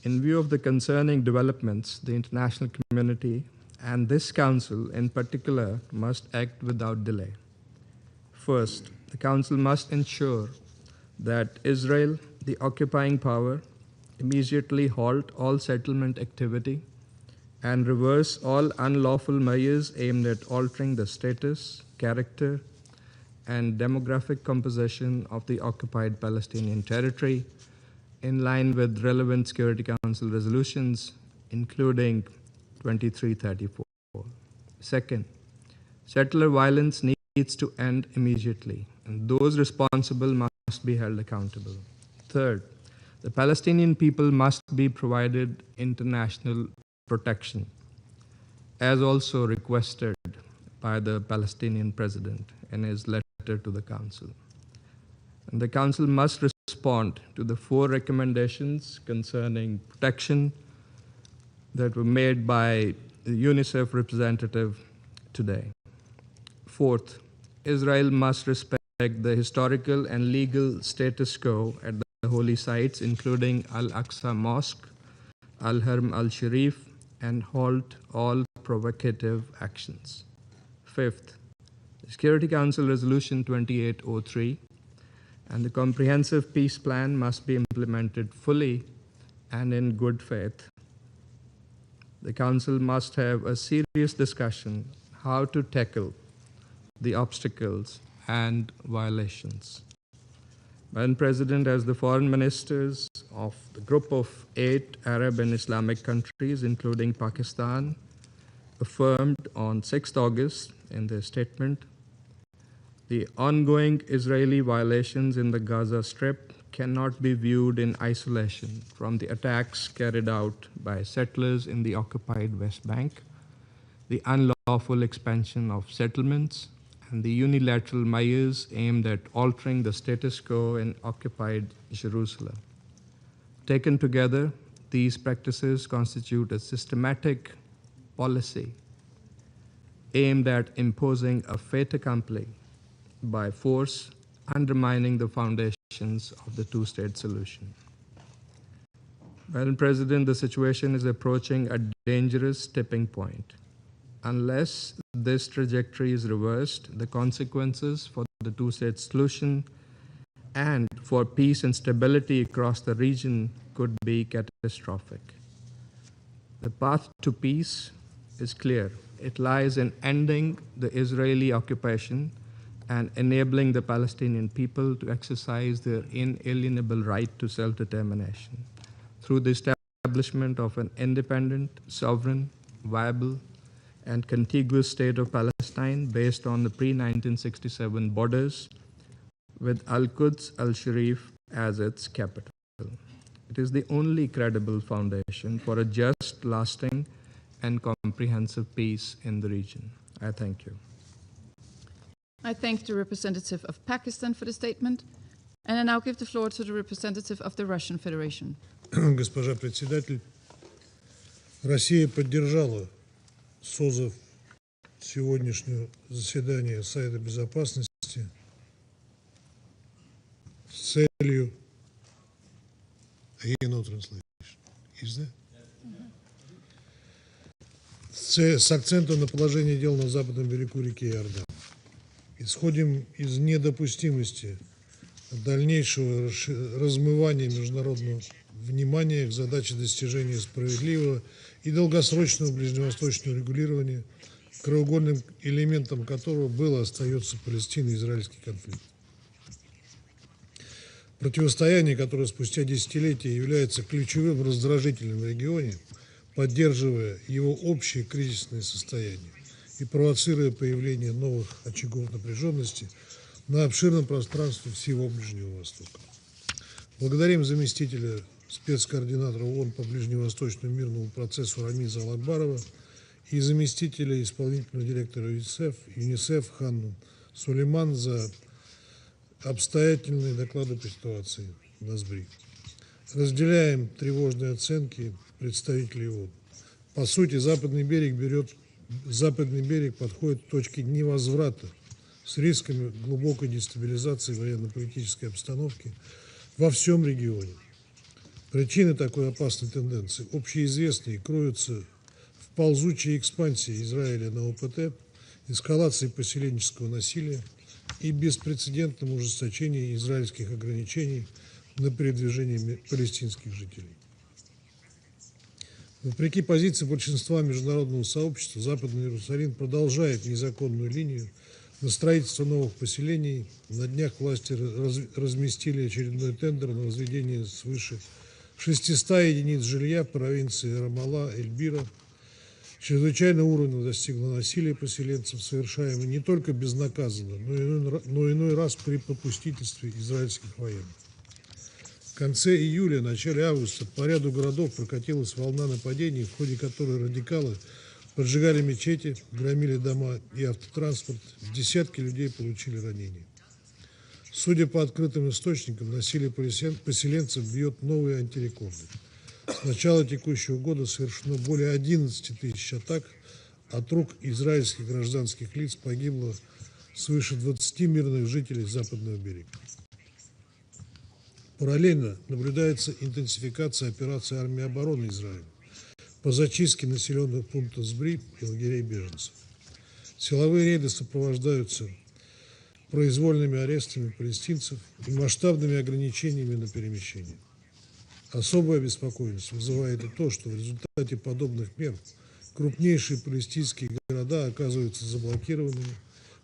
In view of the concerning developments, the international community and this Council in particular must act without delay. First, the Council must ensure that Israel, the occupying power, immediately halt all settlement activity and reverse all unlawful measures aimed at altering the status, character, and demographic composition of the occupied Palestinian territory in line with relevant Security Council resolutions, including 2334. Second, settler violence needs to end immediately, and those responsible must be held accountable. Third, the Palestinian people must be provided international protection, as also requested by the Palestinian president in his letter to the Council. And the Council must respond to the 4 recommendations concerning protection that were made by the UNICEF representative today. Fourth, Israel must respect the historical and legal status quo at the holy sites, including Al-Aqsa Mosque, Al-Haram al-Sharif, and halt all provocative actions. Fifth, the Security Council Resolution 2803 and the Comprehensive Peace Plan must be implemented fully and in good faith. The Council must have a serious discussion how to tackle the obstacles and violations. Madam President, as the foreign ministers of the group of 8 Arab and Islamic countries, including Pakistan, affirmed on 6th August in their statement, the ongoing Israeli violations in the Gaza Strip cannot be viewed in isolation from the attacks carried out by settlers in the occupied West Bank, the unlawful expansion of settlements, and the unilateral measures aimed at altering the status quo in occupied Jerusalem. Taken together, these practices constitute a systematic policy aimed at imposing a fait accompli by force, undermining the foundations of the two-state solution. Madam President, the situation is approaching a dangerous tipping point. Unless this trajectory is reversed, the consequences for the two-state solution and for peace and stability across the region could be catastrophic. The path to peace is clear. It lies in ending the Israeli occupation and enabling the Palestinian people to exercise their inalienable right to self-determination through the establishment of an independent, sovereign, viable, and contiguous state of Palestine based on the pre-1967 borders with Al-Quds al-Sharif as its capital. It is the only credible foundation for a just, lasting, and comprehensive peace in the region. I thank you. I thank the representative of Pakistan for the statement, and I now give the floor to the representative of the Russian Federation. Госпожа председатель, Россия поддержала созыв сегодняшнего заседания Совета Безопасности с целью с акцентом на положение дел на западном берегу реки Иордан. Исходим из недопустимости дальнейшего размывания международного внимания к задаче достижения справедливого и долгосрочного ближневосточного регулирования, краеугольным элементом которого был и остается палестино-израильский конфликт. Противостояние, которое спустя десятилетия является ключевым раздражителем в регионе, поддерживая его общее кризисное состояние и провоцируя появление новых очагов напряженности на обширном пространстве всего Ближнего Востока. Благодарим заместителя спецкоординатора ООН по ближневосточному мирному процессу Рамиза Алакбарова и заместителя исполнительного директора ЮНИСЕФ Ханну Сулейман за обстоятельные доклады по ситуации на СБРИ. Разделяем тревожные оценки представителей ООН. По сути, западный берег подходит к точке невозврата с рисками глубокой дестабилизации военно-политической обстановки во всем регионе. Причины такой опасной тенденции общеизвестные, кроются в ползучей экспансии Израиля на ОПТ, эскалации поселенческого насилия и беспрецедентном ужесточении израильских ограничений на передвижение палестинских жителей. Вопреки позиции большинства международного сообщества, Западный Иерусалим продолжает незаконную линию на строительство новых поселений. На днях власти разместили очередной тендер на возведение свыше 600 единиц жилья в провинции Рамалла, Эльбира. Чрезвычайного уровня достигло насилие поселенцев, совершаемое не только безнаказанно, но иной раз при попустительстве израильских военных. В конце июля, начале августа по ряду городов прокатилась волна нападений, в ходе которой радикалы поджигали мечети, громили дома и автотранспорт, десятки людей получили ранения. Судя по открытым источникам, насилие поселенцев бьет новые антирекорды. С начала текущего года совершено более 11 тысяч атак, от рук израильских гражданских лиц погибло свыше 20 мирных жителей Западного берега. Параллельно наблюдается интенсификация операции армии обороны Израиля по зачистке населенных пунктов СБРИ и лагерей беженцев. Силовые рейды сопровождаются произвольными арестами палестинцев и масштабными ограничениями на перемещение. Особая обеспокоенность вызывает и то, что в результате подобных мер крупнейшие палестинские города оказываются заблокированными,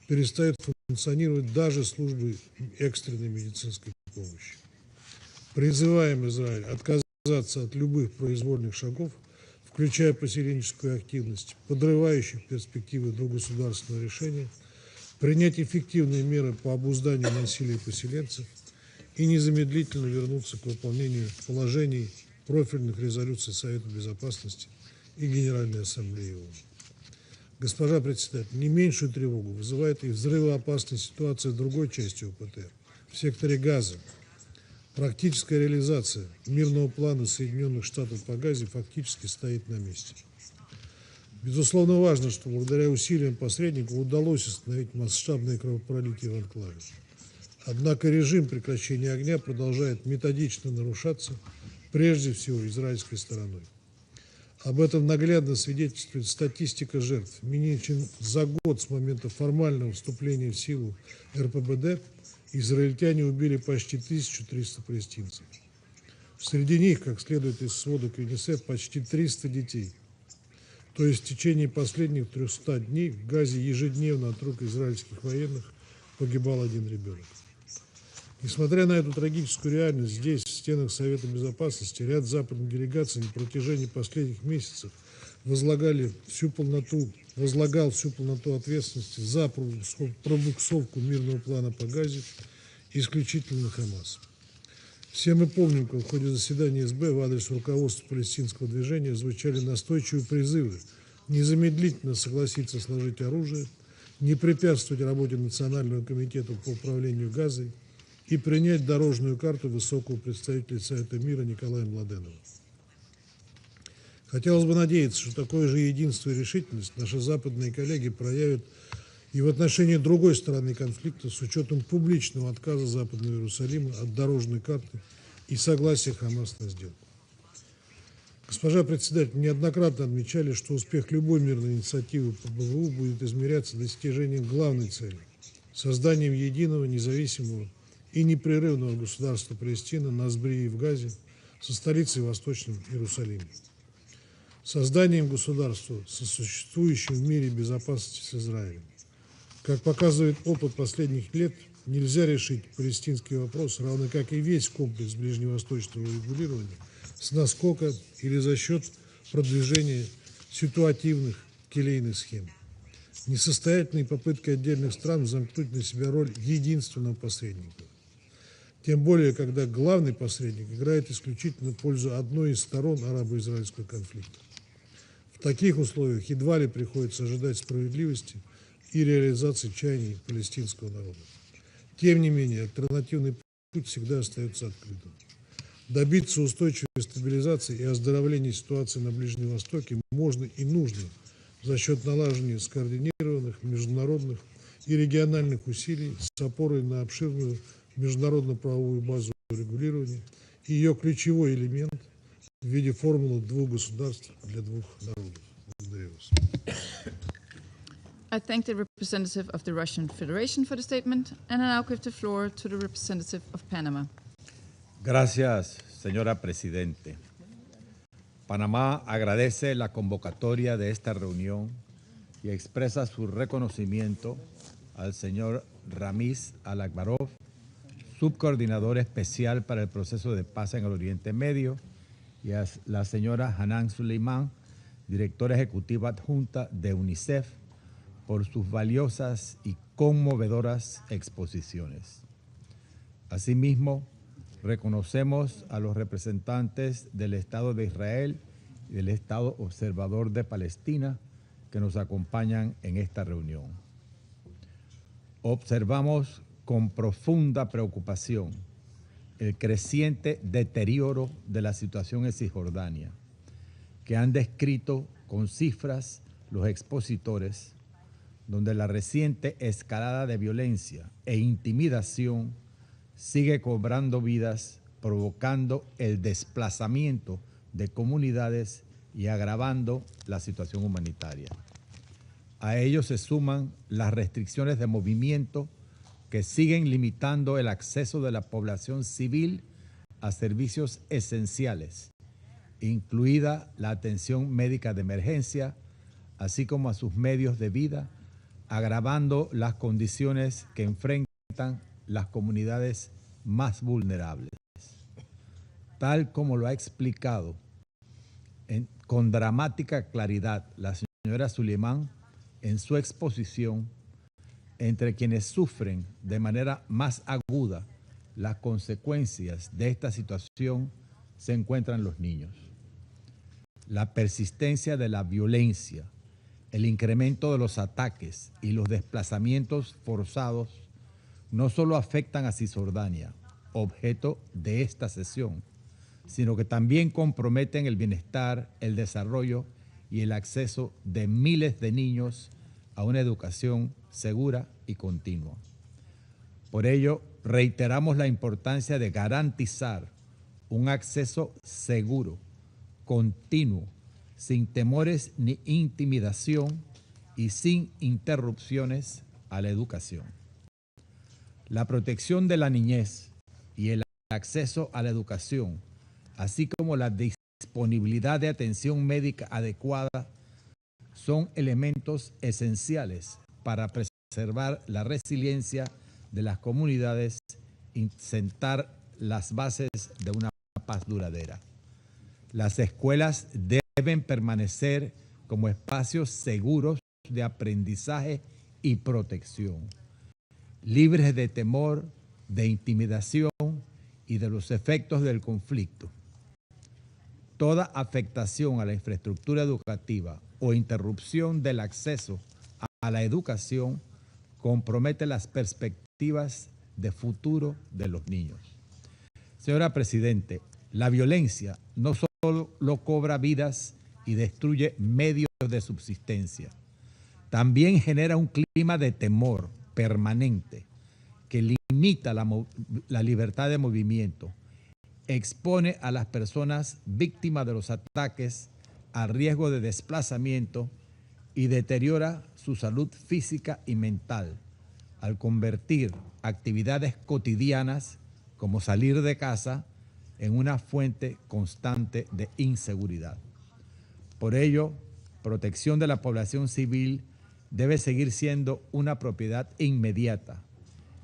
перестают функционировать даже службы экстренной медицинской помощи. Призываем Израиль отказаться от любых произвольных шагов, включая поселенческую активность, подрывающих перспективы двугосударственного решения, принять эффективные меры по обузданию насилия поселенцев и незамедлительно вернуться к выполнению положений профильных резолюций Совета Безопасности и Генеральной Ассамблеи ООН. Госпожа председатель, не меньшую тревогу вызывает и взрывоопасная ситуация в другой части ОПТ, в секторе Газа. Практическая реализация мирного плана Соединенных Штатов по Газе фактически стоит на месте. Безусловно, важно, что благодаря усилиям посредников удалось остановить масштабное кровопролитие в анклаве. Однако режим прекращения огня продолжает методично нарушаться, прежде всего израильской стороной. Об этом наглядно свидетельствует статистика жертв. Менее чем за год с момента формального вступления в силу РПБД израильтяне убили почти 1300 палестинцев. Среди них, как следует из сводок ЮНИСЕФ, почти 300 детей. То есть в течение последних 300 дней в Газе ежедневно от рук израильских военных погибал один ребенок. Несмотря на эту трагическую реальность, здесь, в стенах Совета Безопасности, ряд западных делегаций на протяжении последних месяцев возлагал всю полноту ответственности за пробуксовку мирного плана по Газе исключительно на Хамас. Все мы помним, как в ходе заседания СБ в адрес руководства палестинского движения звучали настойчивые призывы незамедлительно согласиться сложить оружие, не препятствовать работе Национального комитета по управлению Газой и принять дорожную карту высокого представителя Совета мира Николая Младенова. Хотелось бы надеяться, что такое же единство и решительность наши западные коллеги проявят и в отношении другой стороны конфликта с учетом публичного отказа Западного Иерусалима от дорожной карты и согласия Хамас на сделку. Госпожа председатель, неоднократно отмечали, что успех любой мирной инициативы по БВУ будет измеряться достижением главной цели – созданием единого, независимого и непрерывного государства Палестина на Сбрии и в Газе со столицей в Восточном Иерусалиме. Созданием государства, сосуществующим в мире безопасности с Израилем. Как показывает опыт последних лет, нельзя решить палестинский вопрос, равно как и весь комплекс ближневосточного регулирования, с наскока или за счет продвижения ситуативных келейных схем. Несостоятельной попыткой отдельных стран замкнуть на себя роль единственного посредника. Тем более, когда главный посредник играет исключительно в пользу одной из сторон арабо-израильского конфликта. В таких условиях едва ли приходится ожидать справедливости и реализации чаяний палестинского народа. Тем не менее, альтернативный путь всегда остается открытым. Добиться устойчивой стабилизации и оздоровления ситуации на Ближнем Востоке можно и нужно за счет налаживания скоординированных международных и региональных усилий с опорой на обширную международно-правовую базу регулирования и ее ключевой элемент в виде формулы двух государств для двух народов. Благодарю вас. I thank the representative of the Russian Federation for the statement, and I now give the floor to the representative of Panama. Gracias, señora Presidente. Panamá agradece la convocatoria de esta reunión y expresa su reconocimiento al señor Ramiz Al-Akbarov, subcoordinador especial para el proceso de paz en el Oriente Medio, y a la señora Hanan Suleiman, directora ejecutiva adjunta de UNICEF, por sus valiosas y conmovedoras exposiciones. Asimismo, reconocemos a los representantes del Estado de Israel y del Estado Observador de Palestina que nos acompañan en esta reunión. Observamos con profunda preocupación el creciente deterioro de la situación en Cisjordania, que han descrito con cifras los expositores, donde la reciente escalada de violencia e intimidación sigue cobrando vidas, provocando el desplazamiento de comunidades y agravando la situación humanitaria. A ello se suman las restricciones de movimiento que siguen limitando el acceso de la población civil a servicios esenciales, incluida la atención médica de emergencia, así como a sus medios de vida, agravando las condiciones que enfrentan las comunidades más vulnerables. Tal como lo ha explicado con dramática claridad la señora Suleiman en su exposición, entre quienes sufren de manera más aguda las consecuencias de esta situación se encuentran los niños. La persistencia de la violencia, el incremento de los ataques y los desplazamientos forzados no solo afectan a Cisjordania, objeto de esta sesión, sino que también comprometen el bienestar, el desarrollo y el acceso de miles de niños a una educación segura y continua. Por ello, reiteramos la importancia de garantizar un acceso seguro, continuo, sin temores ni intimidación y sin interrupciones a la educación. La protección de la niñez y el acceso a la educación, así como la disponibilidad de atención médica adecuada, son elementos esenciales para preservar la resiliencia de las comunidades y sentar las bases de una paz duradera. Las escuelas deben permanecer como espacios seguros de aprendizaje y protección, libres de temor, de intimidación y de los efectos del conflicto. Toda afectación a la infraestructura educativa o interrupción del acceso a la educación compromete las perspectivas de futuro de los niños. Señora Presidente, la violencia no solo cobra vidas y destruye medios de subsistencia. También genera un clima de temor permanente que limita la libertad de movimiento, expone a las personas víctimas de los ataques al riesgo de desplazamiento y deteriora su salud física y mental al convertir actividades cotidianas como salir de casa en una fuente constante de inseguridad. Por ello, protección de la población civil debe seguir siendo una propiedad inmediata,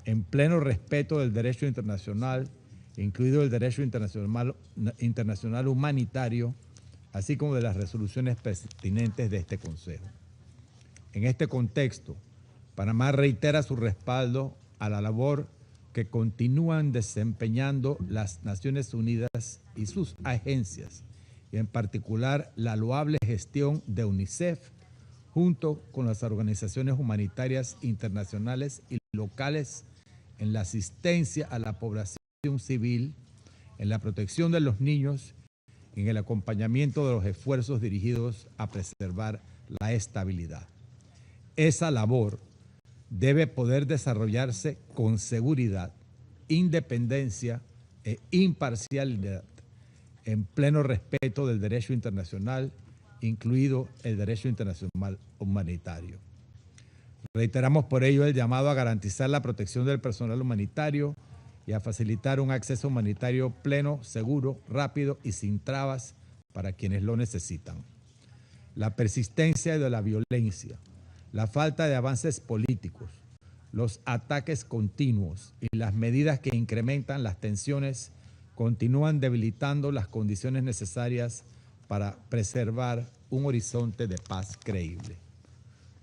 en pleno respeto del derecho internacional, incluido el derecho internacional humanitario, así como de las resoluciones pertinentes de este Consejo. En este contexto, Panamá reitera su respaldo a la labor que continúan desempeñando las Naciones Unidas y sus agencias, y en particular la loable gestión de UNICEF, junto con las organizaciones humanitarias internacionales y locales en la asistencia a la población civil, en la protección de los niños y en el acompañamiento de los esfuerzos dirigidos a preservar la estabilidad. Esa labor debe poder desarrollarse con seguridad, independencia e imparcialidad, en pleno respeto del derecho internacional, incluido el derecho internacional humanitario. Reiteramos por ello el llamado a garantizar la protección del personal humanitario y a facilitar un acceso humanitario pleno, seguro, rápido y sin trabas para quienes lo necesitan. La persistencia de la violencia, la falta de avances políticos, los ataques continuos y las medidas que incrementan las tensiones continúan debilitando las condiciones necesarias para preservar un horizonte de paz creíble.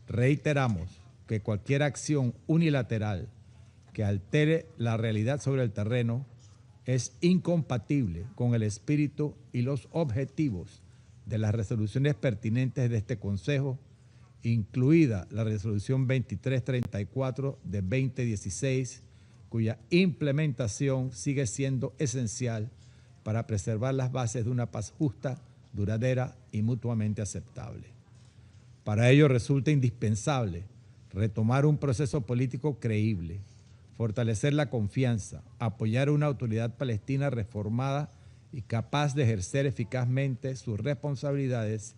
Reiteramos que cualquier acción unilateral que altere la realidad sobre el terreno es incompatible con el espíritu y los objetivos de las resoluciones pertinentes de este Consejo, incluida la resolución 2334 de 2016, cuya implementación sigue siendo esencial para preservar las bases de una paz justa, duradera y mutuamente aceptable. Para ello resulta indispensable retomar un proceso político creíble, fortalecer la confianza, apoyar una autoridad palestina reformada y capaz de ejercer eficazmente sus responsabilidades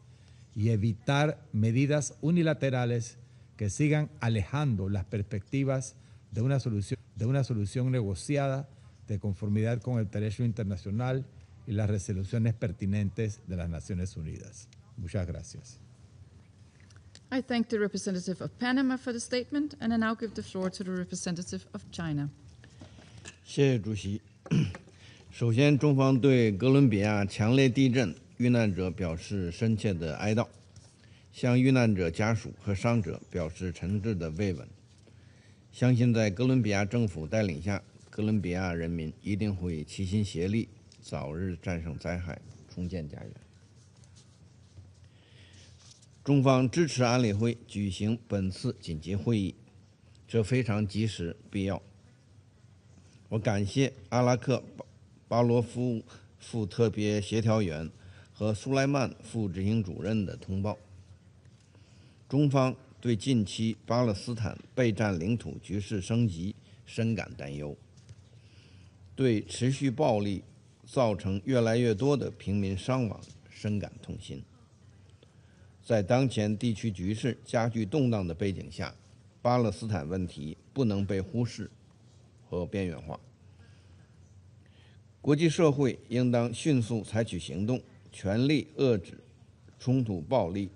y evitar medidas unilaterales que sigan alejando las perspectivas de una solución negociada de conformidad con el derecho internacional y las resoluciones pertinentes de las Naciones Unidas. Muchas gracias. I thank the representative of Panama for the statement, and I now give the floor to the representative of China. 谢谢主席。首先，中方对哥伦比亚强烈地震遇难者表示深切的哀悼，向遇难者家属和伤者表示诚挚的慰问。相信在哥伦比亚政府带领下，哥伦比亚人民一定会齐心协力，早日战胜灾害，重建家园。中方支持安理会举行本次紧急会议，这非常及时必要。我感谢阿拉克巴罗夫副特别协调员和苏莱曼副执行主任的通报。中方对近期巴勒斯坦被占领土局势升级深感担忧，对持续暴力造成越来越多的平民伤亡深感痛心。在当前地区局势加剧动荡的背景下，巴勒斯坦问题不能被忽视和边缘化。国际社会应当迅速采取行动，全力遏制冲突暴力，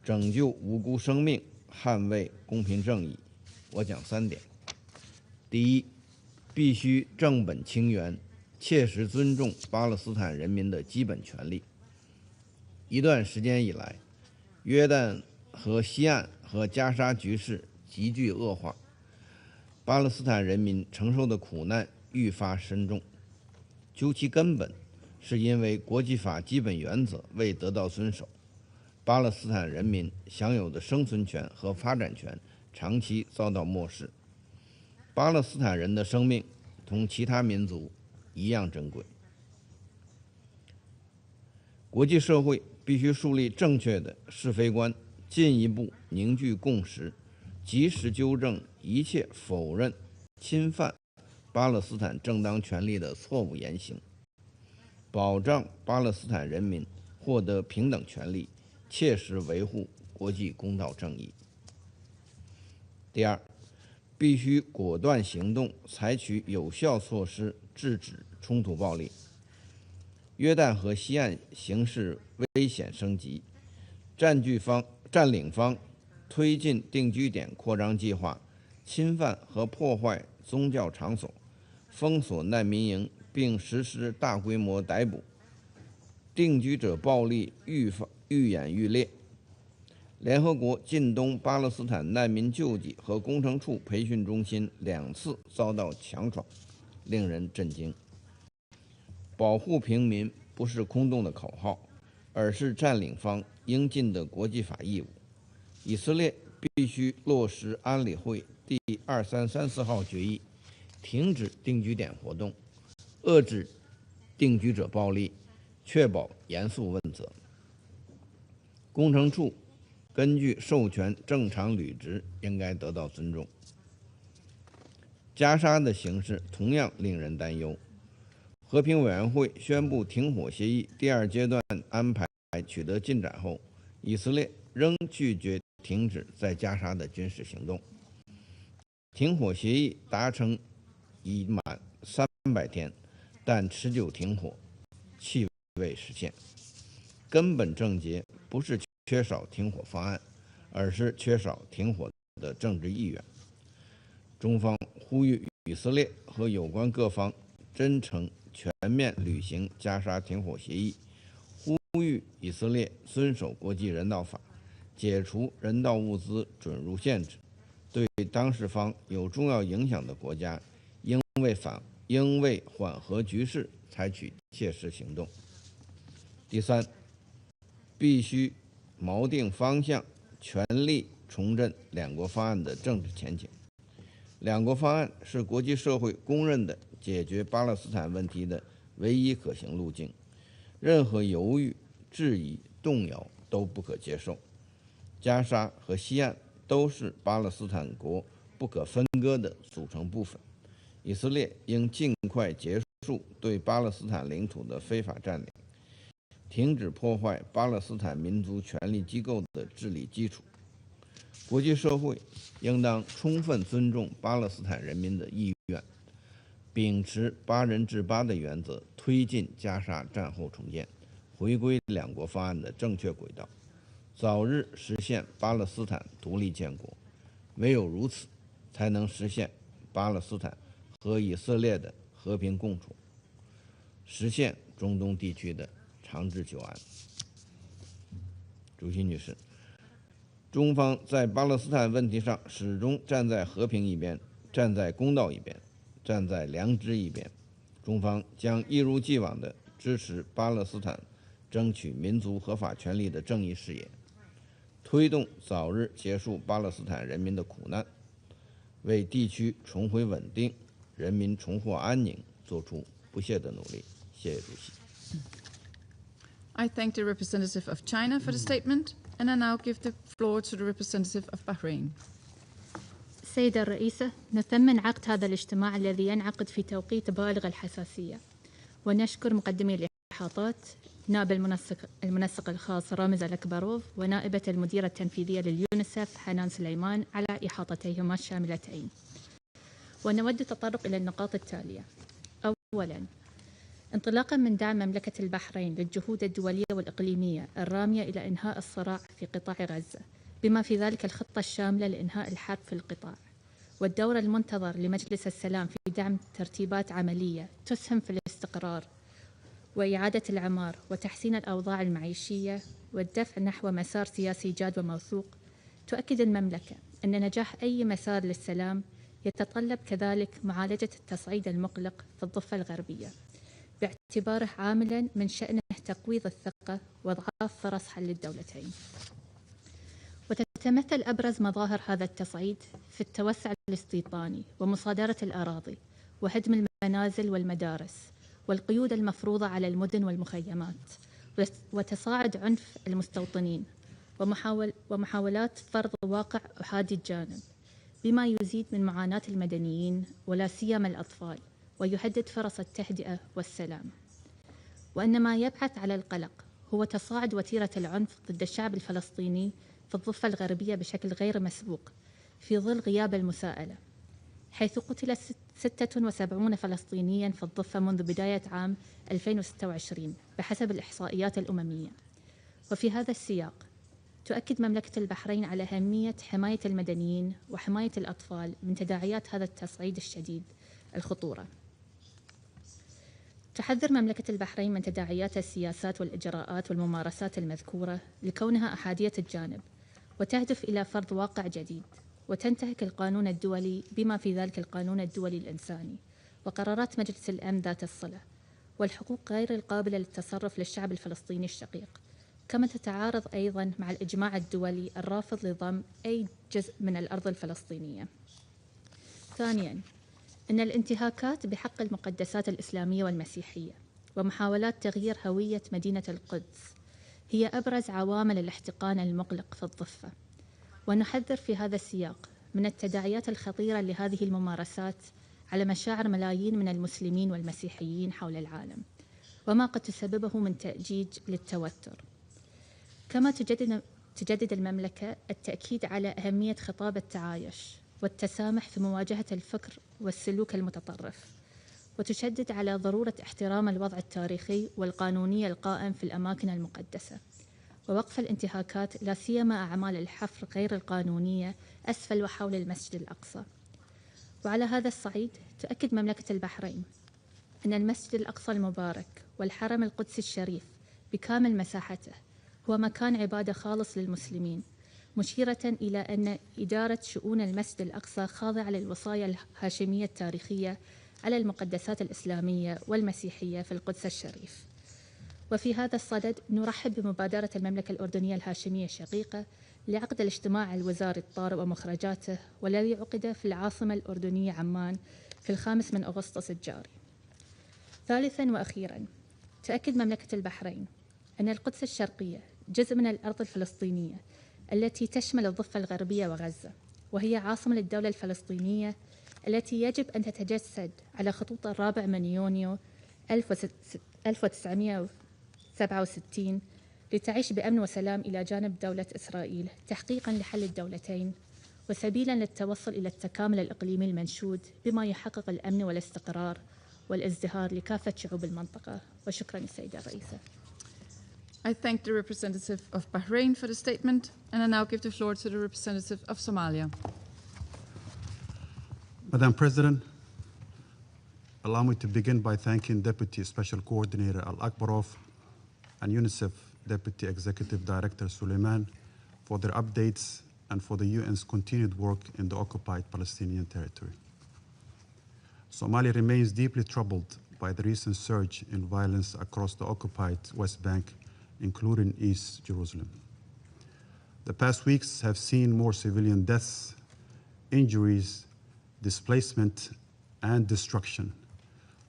拯救无辜生命，捍卫公平正义。我讲3点：第一，必须正本清源，切实尊重巴勒斯坦人民的基本权利。一段时间以来，约旦河西岸和加沙局势急剧恶化，巴勒斯坦人民承受的苦难愈发深重。究其根本，是因为国际法基本原则未得到遵守，巴勒斯坦人民享有的生存权和发展权长期遭到漠视。巴勒斯坦人的生命同其他民族一样珍贵。国际社会必须树立正确的是非观，进一步凝聚共识，及时纠正一切否认、侵犯巴勒斯坦正当权利的错误言行，保障巴勒斯坦人民获得平等权利，切实维护国际公道正义。第二，必须果断行动，采取有效措施制止冲突暴力。约旦河西岸形势危险升级，占领方推进定居点扩张计划，侵犯和破坏宗教场所，封锁难民营，并实施大规模逮捕，定居者暴力愈演愈烈。联合国近东巴勒斯坦难民救济和工程处培训中心2次遭到强闯，令人震惊。保护平民不是空洞的口号，而是占领方应尽的国际法义务。以色列必须落实安理会第2334号决议，停止定居点活动，遏制定居者暴力，确保严肃问责。工程处根据授权正常履职，应该得到尊重。加沙的形势同样令人担忧。和平委员会宣布停火协议第2阶段安排取得进展后，以色列仍拒绝停止在加沙的军事行动。停火协议达成已满300天，但持久停火气未实现。根本症结不是缺少停火方案，而是缺少停火的政治意愿。中方呼吁以色列和有关各方真诚全面履行加沙停火协议，呼吁以色列遵守国际人道法，解除人道物资准入限制，对当事方有重要影响的国家应为缓和局势采取切实行动。第三，必须锚定方向，全力重振2国方案的政治前景。2国方案是国际社会公认的解决巴勒斯坦问题的唯一可行路径，任何犹豫、质疑、动摇都不可接受。加沙和西岸都是巴勒斯坦国不可分割的组成部分，以色列应尽快结束对巴勒斯坦领土的非法占领，停止破坏巴勒斯坦民族权力机构的治理基础。国际社会应当充分尊重巴勒斯坦人民的意愿，秉持8人制8的原则，推进加沙战后重建，回归2国方案的正确轨道，早日实现巴勒斯坦独立建国。唯有如此，才能实现巴勒斯坦和以色列的和平共处，实现中东地区的长治久安。主席女士，中方在巴勒斯坦问题上始终站在和平一边，站在公道一边，站在良知一边。中方将一如既往地支持巴勒斯坦争取民族合法权利的正义事业，推动早日结束巴勒斯坦人民的苦难，为地区重回稳定、人民重获安宁做出不懈的努力。谢谢主席。I thank the representative of China for the statement, and I now give the floor to the representative of Bahrain. سيدة الرئيسة، نثمن عقد هذا الاجتماع الذي ينعقد في توقيت بالغ الحساسية، ونشكر مقدمي الإحاطات نائب المنسق الخاص رامز الأكبروف ونائبة المديرة التنفيذية لليونيسف حنان سليمان على إحاطتيهما الشاملتين. ونود التطرق إلى النقاط التالية. أولاً، انطلاقاً من دعم مملكة البحرين للجهود الدولية والإقليمية الرامية إلى إنهاء الصراع في قطاع غزة، بما في ذلك الخطة الشاملة لإنهاء الحرب في القطاع، والدور المنتظر لمجلس السلام في دعم ترتيبات عملية تسهم في الاستقرار وإعادة العمار وتحسين الأوضاع المعيشية والدفع نحو مسار سياسي جاد وموثوق، تؤكد المملكة أن نجاح أي مسار للسلام يتطلب كذلك معالجة التصعيد المقلق في الضفة الغربية، باعتباره عاملاً من شأنه تقويض الثقة وإضعاف فرص حل الدولتين. وتتمثل أبرز مظاهر هذا التصعيد في التوسع الاستيطاني ومصادرة الأراضي وهدم المنازل والمدارس والقيود المفروضة على المدن والمخيمات وتصاعد عنف المستوطنين ومحاولات فرض واقع أحادي الجانب، بما يزيد من معاناة المدنيين ولا سيما الأطفال، ويهدد فرص التهدئة والسلام. وأن ما يبعث على القلق هو تصاعد وتيرة العنف ضد الشعب الفلسطيني في الضفة الغربية بشكل غير مسبوق في ظل غياب المساءلة، حيث قتل 76 فلسطينياً في الضفة منذ بداية عام 2026 بحسب الإحصائيات الأممية. وفي هذا السياق تؤكد مملكة البحرين على أهمية حماية المدنيين وحماية الأطفال من تداعيات هذا التصعيد الشديد الخطورة. تحذر مملكة البحرين من تداعيات السياسات والإجراءات والممارسات المذكورة لكونها أحادية الجانب، وتهدف إلى فرض واقع جديد، وتنتهك القانون الدولي بما في ذلك القانون الدولي الإنساني وقرارات مجلس الأمن ذات الصلة والحقوق غير القابلة للتصرف للشعب الفلسطيني الشقيق، كما تتعارض أيضاً مع الإجماع الدولي الرافض لضم أي جزء من الأرض الفلسطينية. ثانياً، أن الانتهاكات بحق المقدسات الإسلامية والمسيحية ومحاولات تغيير هوية مدينة القدس هي أبرز عوامل الاحتقان المقلق في الضفة، ونحذر في هذا السياق من التداعيات الخطيرة لهذه الممارسات على مشاعر ملايين من المسلمين والمسيحيين حول العالم، وما قد تسببه من تأجيج للتوتر. كما تجدد المملكة التأكيد على أهمية خطاب التعايش والتسامح في مواجهة الفكر والسلوك المتطرف، وتشدد على ضرورة احترام الوضع التاريخي والقانوني القائم في الأماكن المقدسة، ووقف الانتهاكات لا سيما أعمال الحفر غير القانونية أسفل وحول المسجد الأقصى. وعلى هذا الصعيد تؤكد مملكة البحرين أن المسجد الأقصى المبارك والحرم القدسي الشريف بكامل مساحته هو مكان عبادة خالص للمسلمين، مشيرة إلى أن إدارة شؤون المسجد الأقصى خاضعة للوصايا الهاشمية التاريخية على المقدسات الإسلامية والمسيحية في القدس الشريف. وفي هذا الصدد نرحب بمبادرة المملكة الأردنية الهاشمية الشقيقة لعقد الاجتماع الوزاري الطارئ ومخرجاته، والذي عقد في العاصمة الأردنية عمان في 5 أغسطس الجاري. ثالثاً وأخيراً، تؤكد مملكة البحرين أن القدس الشرقية جزء من الأرض الفلسطينية التي تشمل الضفة الغربية وغزة، وهي عاصمة للدولة الفلسطينية التي يجب أن تتجسد على خطوط 4 يونيو 1967 لتعيش بأمن وسلام إلى جانب دولة إسرائيل تحقيقاً لحل الدولتين وسبيلاً للتوصل إلى التكامل الإقليمي المنشود بما يحقق الأمن والاستقرار والازدهار لكافة شعوب المنطقة. وشكراً السيدة الرئيسة. I thank the representative of Bahrain for the statement, and I now give the floor to the representative of Somalia. Madam President, allow me to begin by thanking Deputy Special Coordinator Al-Akbarov and UNICEF Deputy Executive Director Suleiman for their updates and for the UN's continued work in the occupied Palestinian territory. Somalia remains deeply troubled by the recent surge in violence across the occupied West Bank, including East Jerusalem. The past weeks have seen more civilian deaths, injuries, displacement, and destruction,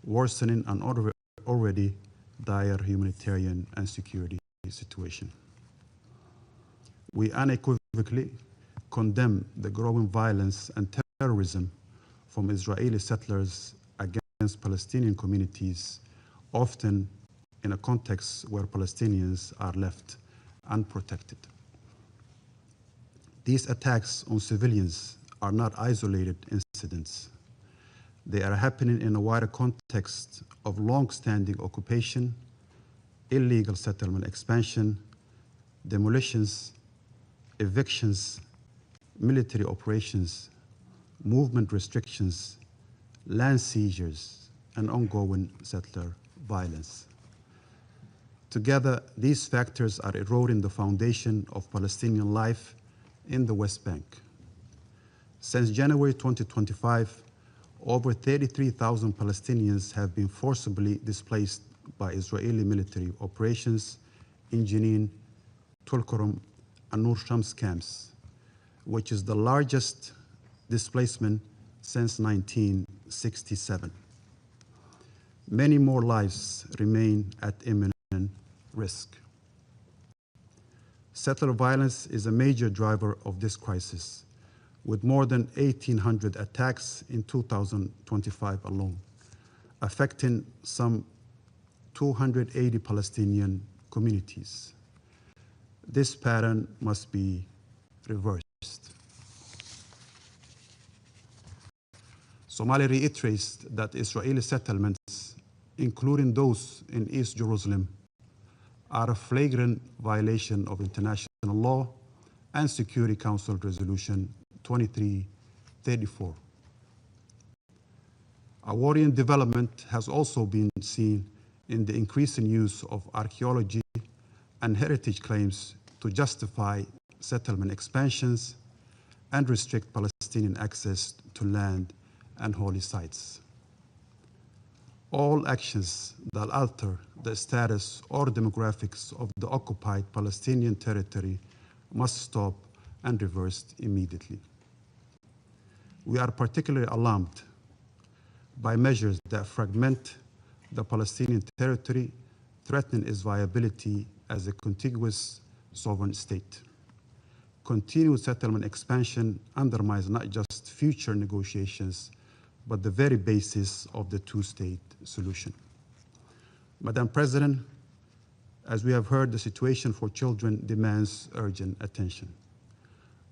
worsening an already dire humanitarian and security situation. We unequivocally condemn the growing violence and terrorism from Israeli settlers against Palestinian communities, often in a context where Palestinians are left unprotected. These attacks on civilians are not isolated incidents. They are happening in a wider context of long-standing occupation, illegal settlement expansion, demolitions, evictions, military operations, movement restrictions, land seizures, and ongoing settler violence. Together, these factors are eroding the foundation of Palestinian life in the West Bank. Since January 2025, over 33,000 Palestinians have been forcibly displaced by Israeli military operations in Jenin, Tulkarm, and Nur Shams camps, which is the largest displacement since 1967. Many more lives remain at imminent risk. Settler violence is a major driver of this crisis, with more than 1,800 attacks in 2025 alone, affecting some 280 Palestinian communities. This pattern must be reversed. Somalia reiterates that Israeli settlements, including those in East Jerusalem, are a flagrant violation of international law and Security Council Resolution 2334. A worrying development has also been seen in the increasing use of archaeology and heritage claims to justify settlement expansions and restrict Palestinian access to land and holy sites. All actions that alter the status or demographics of the occupied Palestinian territory must stop and reversed immediately. We are particularly alarmed by measures that fragment the Palestinian territory, threatening its viability as a contiguous sovereign state. Continued settlement expansion undermines not just future negotiations, but the very basis of the two-state solution. Madam President, as we have heard, the situation for children demands urgent attention.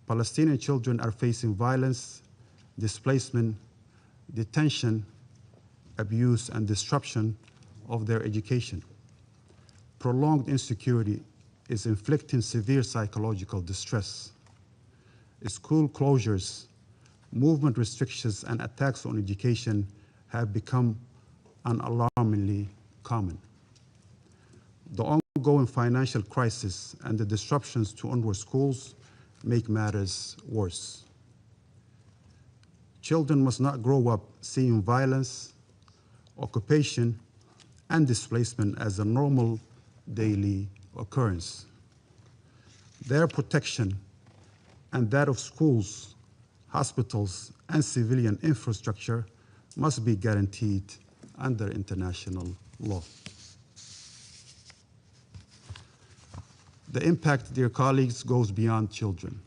Palestinian children are facing violence, displacement, detention, abuse, and disruption of their education. Prolonged insecurity is inflicting severe psychological distress. School closures, movement restrictions, and attacks on education have become alarmingly common. The ongoing financial crisis and the disruptions to UNRWA schools make matters worse. Children must not grow up seeing violence, occupation, and displacement as a normal daily occurrence. Their protection and that of schools, hospitals, and civilian infrastructure must be guaranteed under international law. The impact, dear colleagues, goes beyond children.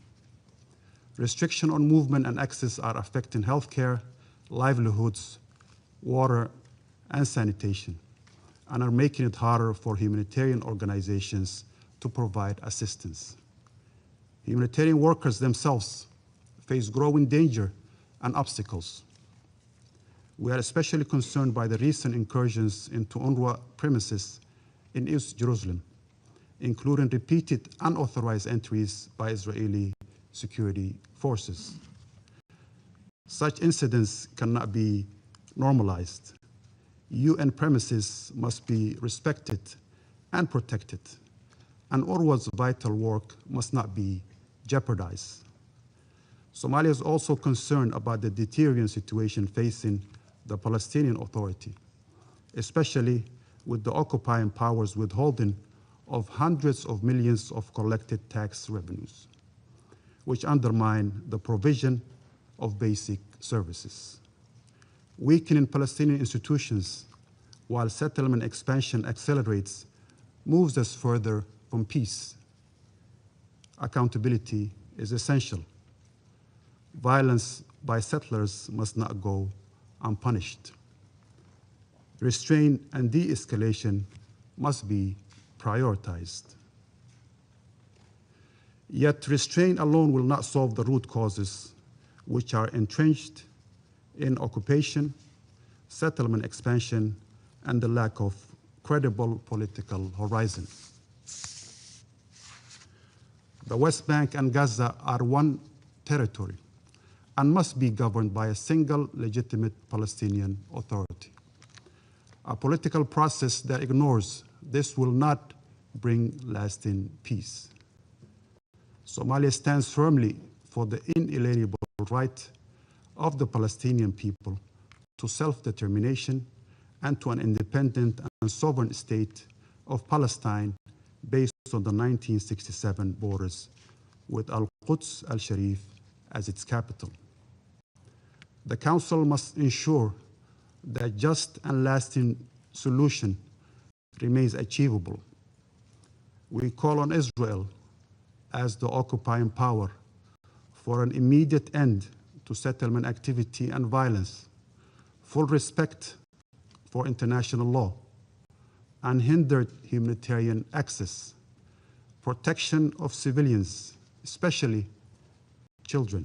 Restriction on movement and access are affecting healthcare, livelihoods, water, and sanitation, and are making it harder for humanitarian organizations to provide assistance. Humanitarian workers themselves face growing danger and obstacles. We are especially concerned by the recent incursions into UNRWA premises in East Jerusalem, including repeated unauthorized entries by Israeli security forces. Such incidents cannot be normalized. UN premises must be respected and protected, and UNRWA's vital work must not be jeopardized. Somalia is also concerned about the deteriorating situation facing the Palestinian Authority, especially with the occupying powers withholding of hundreds of millions of collected tax revenues, which undermine the provision of basic services. Weakening Palestinian institutions while settlement expansion accelerates moves us further from peace. Accountability is essential. Violence by settlers must not go unpunished. Restraint and de-escalation must be prioritized. Yet restraint alone will not solve the root causes, which are entrenched in occupation, settlement expansion, and the lack of credible political horizon. The West Bank and Gaza are one territory and must be governed by a single legitimate Palestinian Authority. A political process that ignores this will not bring lasting peace. Somalia stands firmly for the inalienable right of the Palestinian people to self-determination and to an independent and sovereign state of Palestine based on the 1967 borders with Al-Quds al-Sharif as its capital. The Council must ensure that just and lasting solution remains achievable We call on Israel as the occupying power for an immediate end to settlement activity and violence, full respect for international law, unhindered humanitarian access, protection of civilians, especially children,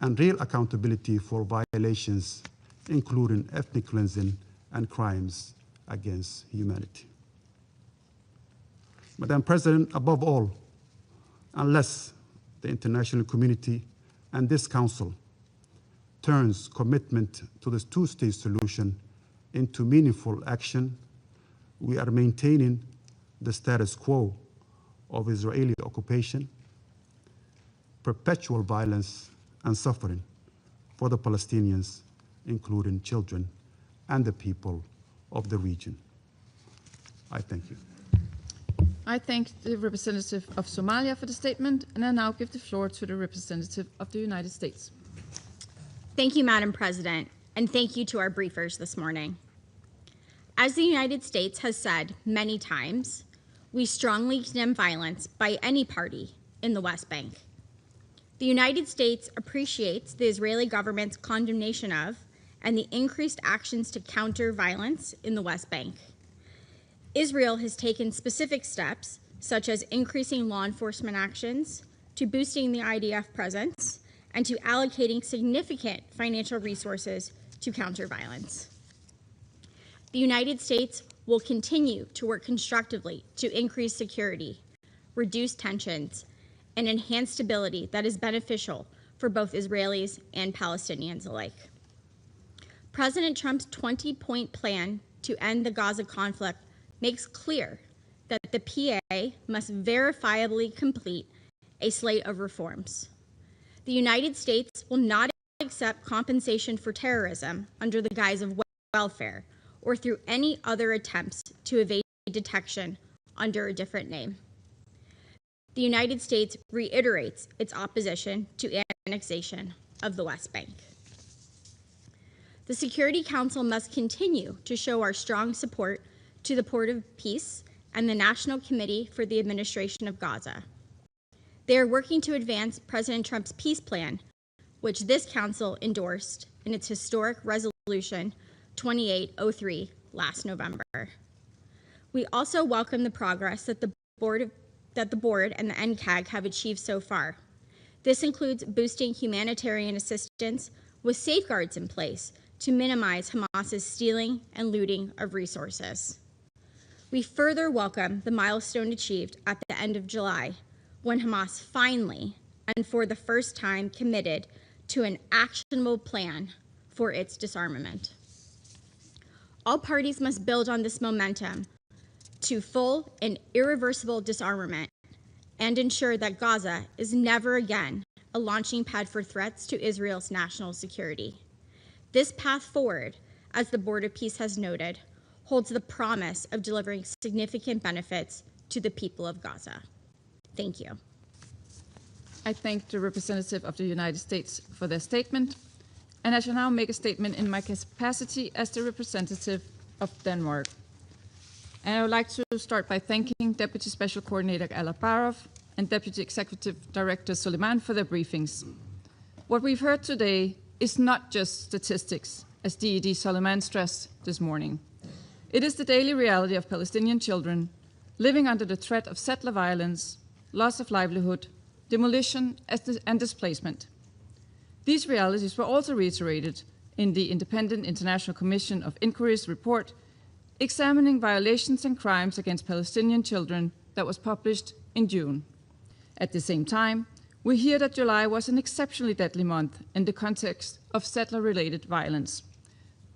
and real accountability for violations, including ethnic cleansing and crimes against humanity. Madam President, above all, unless the international community and this Council turns commitment to this two-state solution into meaningful action, we are maintaining the status quo of Israeli occupation, perpetual violence and suffering for the Palestinians, including children and the people of the region. I thank you. I thank the representative of Somalia for the statement, and I now give the floor to the representative of the United States. Thank you, Madam President, and thank you to our briefers this morning. As the United States has said many times, we strongly condemn violence by any party in the West Bank. The United States appreciates the Israeli government's condemnation of and the increased actions to counter violence in the West Bank. Israel has taken specific steps, such as increasing law enforcement actions, to boosting the IDF presence, and to allocating significant financial resources to counter violence. The United States will continue to work constructively to increase security, reduce tensions, and enhance stability that is beneficial for both Israelis and Palestinians alike. President Trump's 20-point plan to end the Gaza conflict makes clear that the PA must verifiably complete a slate of reforms. The United States will not accept compensation for terrorism under the guise of welfare or through any other attempts to evade detection under a different name. The United States reiterates its opposition to annexation of the West Bank. The Security Council must continue to show our strong support to the Port of Peace and the National Committee for the Administration of Gaza. They are working to advance President Trump's peace plan, which this Council endorsed in its historic resolution 2803 last November. We also welcome the progress that the board and the NCAG have achieved so far. This includes boosting humanitarian assistance with safeguards in place to minimize Hamas's stealing and looting of resources. We further welcome the milestone achieved at the end of July, when Hamas finally, and for the first time, committed to an actionable plan for its disarmament. All parties must build on this momentum to full and irreversible disarmament and ensure that Gaza is never again a launching pad for threats to Israel's national security. This path forward, as the Board of Peace has noted, holds the promise of delivering significant benefits to the people of Gaza. Thank you. I thank the representative of the United States for their statement, and I shall now make a statement in my capacity as the representative of Denmark. And I would like to start by thanking Deputy Special Coordinator Alak Barov and Deputy Executive Director Suleiman for their briefings. What we've heard today is not just statistics, as DED Suleiman stressed this morning. It is the daily reality of Palestinian children living under the threat of settler violence, loss of livelihood, demolition, and displacement. These realities were also reiterated in the Independent International Commission of Inquiry's report examining violations and crimes against Palestinian children that was published in June. At the same time, we hear that July was an exceptionally deadly month in the context of settler-related violence.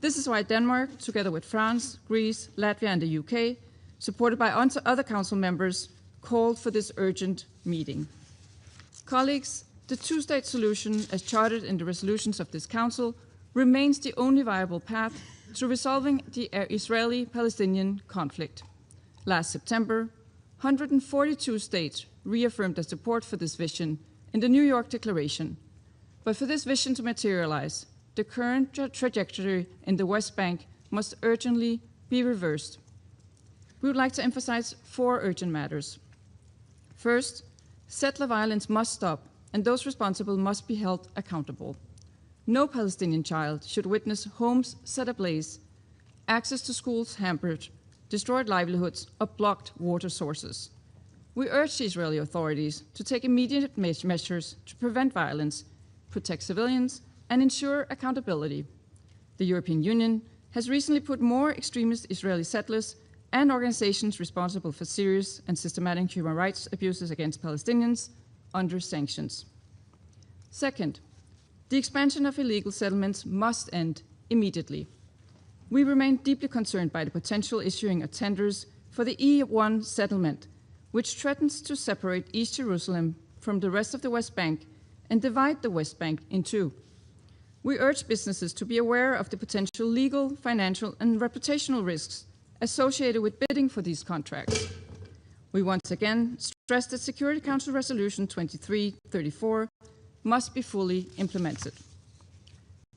This is why Denmark, together with France, Greece, Latvia, and the UK, supported by other council members, called for this urgent meeting. Colleagues, the two-state solution, as chartered in the resolutions of this council, remains the only viable path to resolving the Israeli-Palestinian conflict. Last September, 142 states reaffirmed their support for this vision in the New York Declaration. But for this vision to materialize, the current trajectory in the West Bank must urgently be reversed. We would like to emphasize 4 urgent matters. First, settler violence must stop, and those responsible must be held accountable. No Palestinian child should witness homes set ablaze, access to schools hampered, destroyed livelihoods, or blocked water sources. We urge the Israeli authorities to take immediate measures to prevent violence, protect civilians, and ensure accountability. The European Union has recently put more extremist Israeli settlers and organizations responsible for serious and systematic human rights abuses against Palestinians under sanctions. Second, the expansion of illegal settlements must end immediately. We remain deeply concerned by the potential issuing of tenders for the E1 settlement, which threatens to separate East Jerusalem from the rest of the West Bank and divide the West Bank in two. We urge businesses to be aware of the potential legal, financial, and reputational risks associated with bidding for these contracts. We once again stress that Security Council Resolution 2334 must be fully implemented.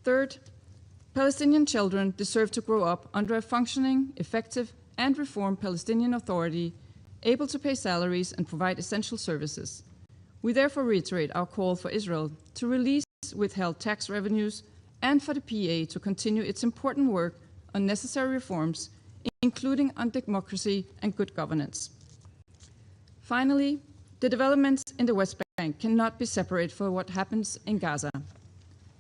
Third, Palestinian children deserve to grow up under a functioning, effective, and reformed Palestinian Authority able to pay salaries and provide essential services. We therefore reiterate our call for Israel to release withheld tax revenues and for the PA to continue its important work on necessary reforms, including on democracy and good governance. Finally, the developments in the West Bank cannot be separated from what happens in Gaza.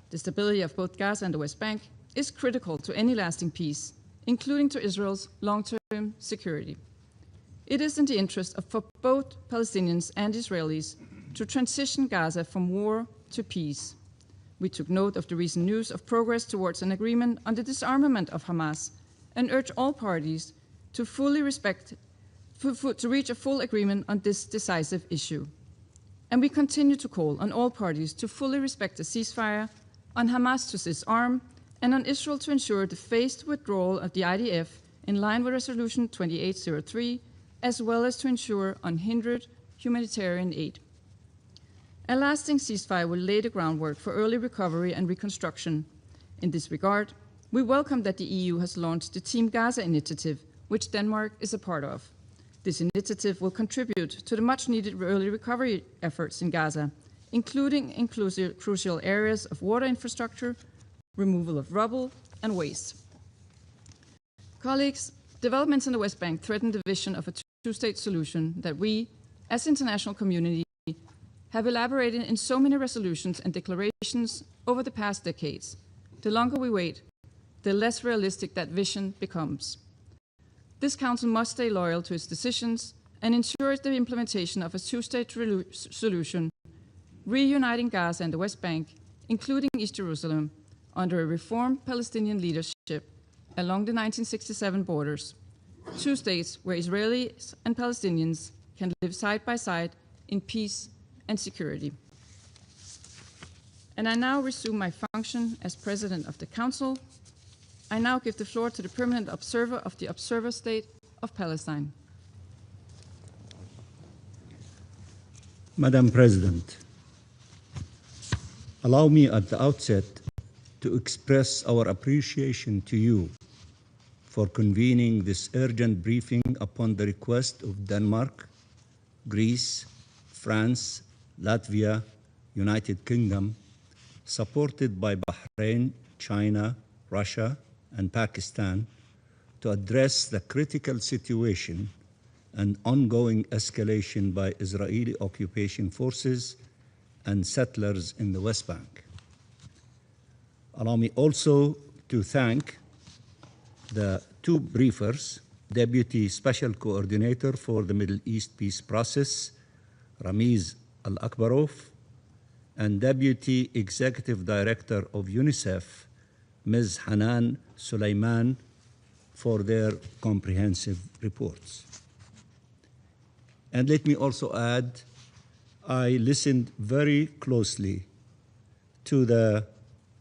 The stability of both Gaza and the West Bank is critical to any lasting peace, including to Israel's long-term security. It is in the interest for both Palestinians and Israelis to transition Gaza from war to peace. We took note of the recent news of progress towards an agreement on the disarmament of Hamas and urge all parties to reach a full agreement on this decisive issue. And we continue to call on all parties to fully respect the ceasefire, on Hamas to disarm, and on Israel to ensure the phased withdrawal of the IDF in line with Resolution 2803, as well as to ensure unhindered humanitarian aid. A lasting ceasefire will lay the groundwork for early recovery and reconstruction. In this regard, we welcome that the EU has launched the Team Gaza initiative, which Denmark is a part of. This initiative will contribute to the much-needed early recovery efforts in Gaza, including crucial areas of water infrastructure, removal of rubble, and waste. Colleagues, developments in the West Bank threaten the vision of a two-state solution that we, as international community, have elaborated in so many resolutions and declarations over the past decades. The longer we wait, the less realistic that vision becomes. This Council must stay loyal to its decisions and ensure the implementation of a two-state solution, reuniting Gaza and the West Bank, including East Jerusalem, under a reformed Palestinian leadership along the 1967 borders, two states where Israelis and Palestinians can live side by side in peace and security. And I now resume my function as President of the Council. I now give the floor to the Permanent Observer of the Observer State of Palestine. Madam President, allow me at the outset to express our appreciation to you for convening this urgent briefing upon the request of Denmark, Greece, France, Latvia, United Kingdom, supported by Bahrain, China, Russia, and Pakistan, to address the critical situation and ongoing escalation by Israeli occupation forces and settlers in the West Bank. Allow me also to thank the two briefers, Deputy Special Coordinator for the Middle East Peace Process, Ramiz Al-Akbarov, and Deputy Executive Director of UNICEF, Ms. Hanan Suleiman, for their comprehensive reports. And let me also add, I listened very closely to the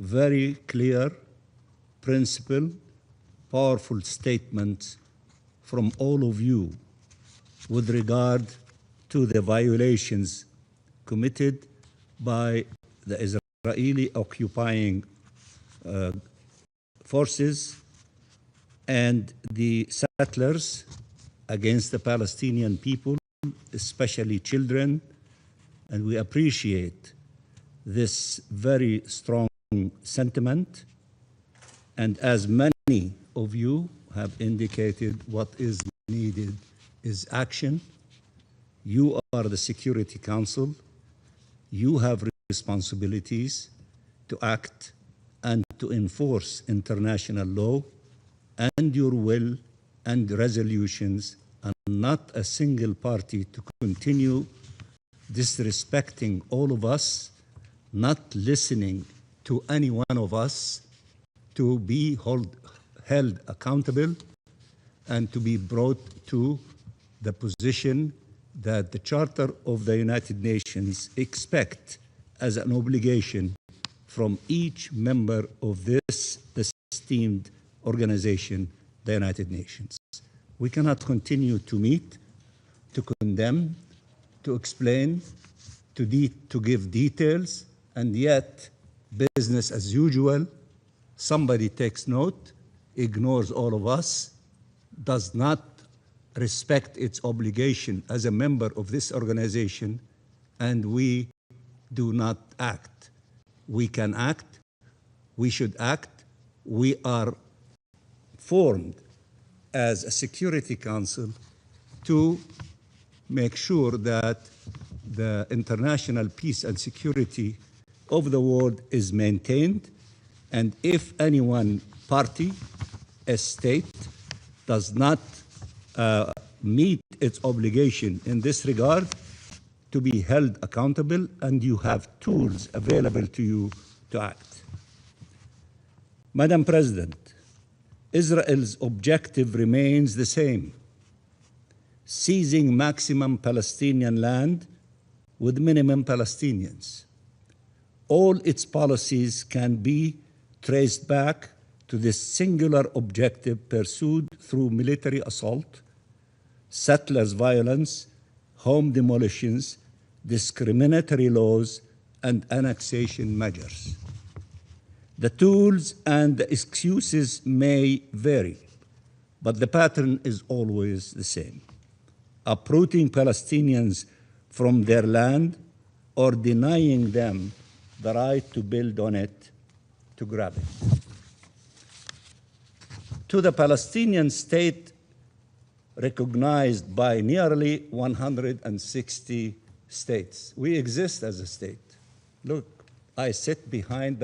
very clear, principled, powerful statements from all of you with regard to the violations committed by the Israeli occupying forces and the settlers against the Palestinian people especially children, and we appreciate this very strong sentiment. And as many of you have indicated, what is needed is action. You are the Security Council. You have responsibilities to act and to enforce international law, and your will and resolutions, and not a single party to continue disrespecting all of us, not listening to any one of us, to be held accountable and to be brought to the position that the Charter of the United Nations expect as an obligation from each member of this esteemed organization, the United Nations. We cannot continue to meet, to condemn, to explain, to give details, and yet business as usual. Somebody takes note, ignores all of us, does not respect its obligation as a member of this organization, and we do not act. We can act, we should act. We are formed as a Security Council to make sure that the international peace and security of the world is maintained, and if any one party, a state, does not meet its obligation in this regard, to be held accountable, and you have tools available to you to act. Madam President, Israel's objective remains the same: seizing maximum Palestinian land with minimum Palestinians. All its policies can be traced back to this singular objective pursued through military assault, settlers' violence, home demolitions, discriminatory laws, and annexation measures. The tools and the excuses may vary, but the pattern is always the same: uprooting Palestinians from their land or denying them the right to build on it, to grab it. To the Palestinian state recognized by nearly 160 states. We exist as a state. Look, I sit behind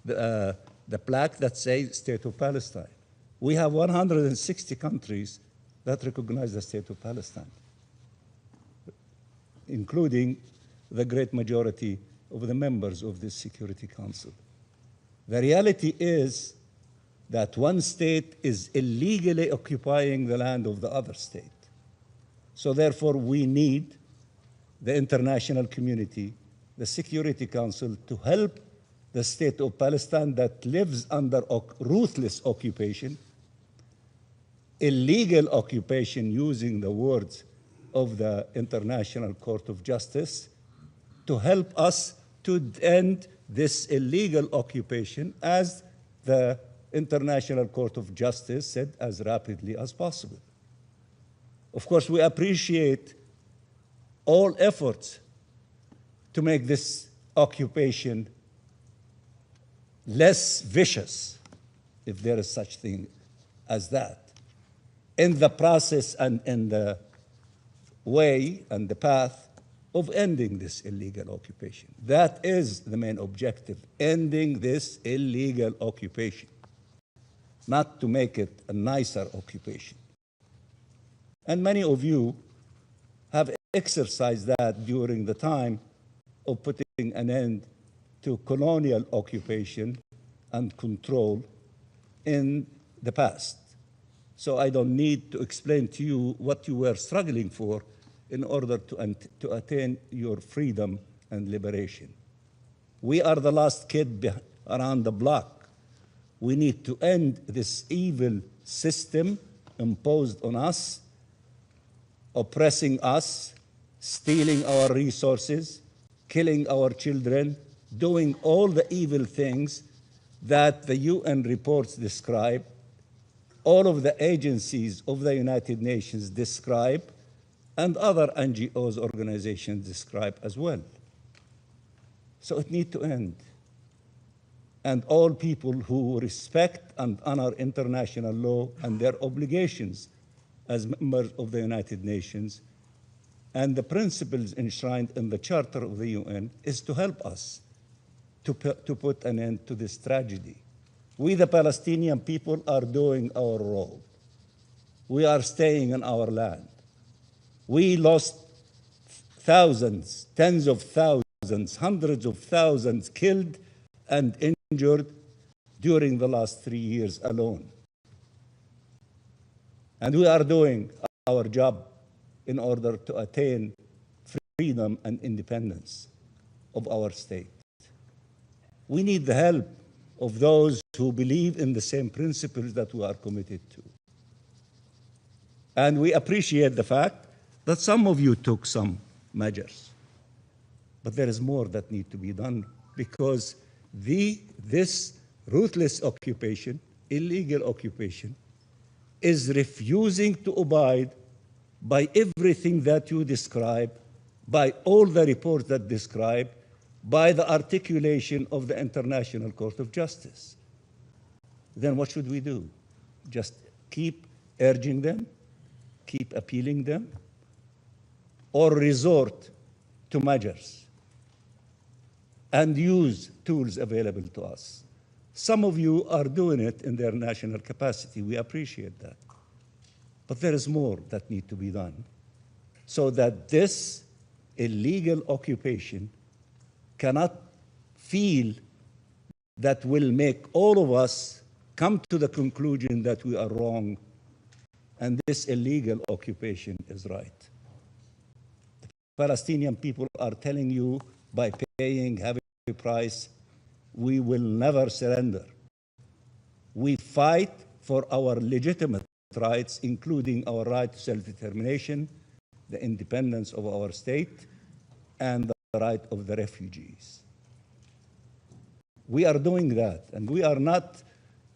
the plaque that says State of Palestine. We have 160 countries that recognize the State of Palestine, including the great majority of the members of this Security Council. The reality is that one state is illegally occupying the land of the other state. So therefore, we need the international community, the Security Council, to help the State of Palestine that lives under ruthless occupation, illegal occupation, using the words of the International Court of Justice, to help us to end this illegal occupation, as the International Court of Justice said, as rapidly as possible. Of course, we appreciate all efforts to make this occupation less vicious, if there is such thing as that, in the process and in the way and the path of ending this illegal occupation. That is the main objective: ending this illegal occupation, not to make it a nicer occupation. And many of you have exercised that during the time of putting an end to colonial occupation and control in the past. So I don't need to explain to you what you were struggling for in order to attain your freedom and liberation. We are the last kid around the block. We need to end this evil system imposed on us, oppressing us, stealing our resources, killing our children, doing all the evil things that the UN reports describe, all of the agencies of the United Nations describe, and other NGOs, organizations describe as well. So it needs to end. And all people who respect and honor international law and their obligations as members of the United Nations and the principles enshrined in the Charter of the UN is to help us to put an end to this tragedy. We, the Palestinian people, are doing our role. We are staying in our land. We lost thousands, tens of thousands, hundreds of thousands killed and injured during the last 3 years alone. And we are doing our job in order to attain freedom and independence of our state. We need the help of those who believe in the same principles that we are committed to. And we appreciate the fact that some of you took some measures. But there is more that needs to be done, because this ruthless occupation, illegal occupation, is refusing to abide by everything that you describe, by all the reports that describe, by the articulation of the International Court of Justice. Then what should we do? Just keep urging them, keep appealing them, or resort to measures and use tools available to us. Some of you are doing it in their national capacity. We appreciate that. But there is more that needs to be done so that this illegal occupation cannot feel that will make all of us come to the conclusion that we are wrong and this illegal occupation is right. The Palestinian people are telling you by paying heavy price, we will never surrender. We fight for our legitimate rights, including our right to self-determination, the independence of our state, and the right of the refugees. We are doing that, and we are not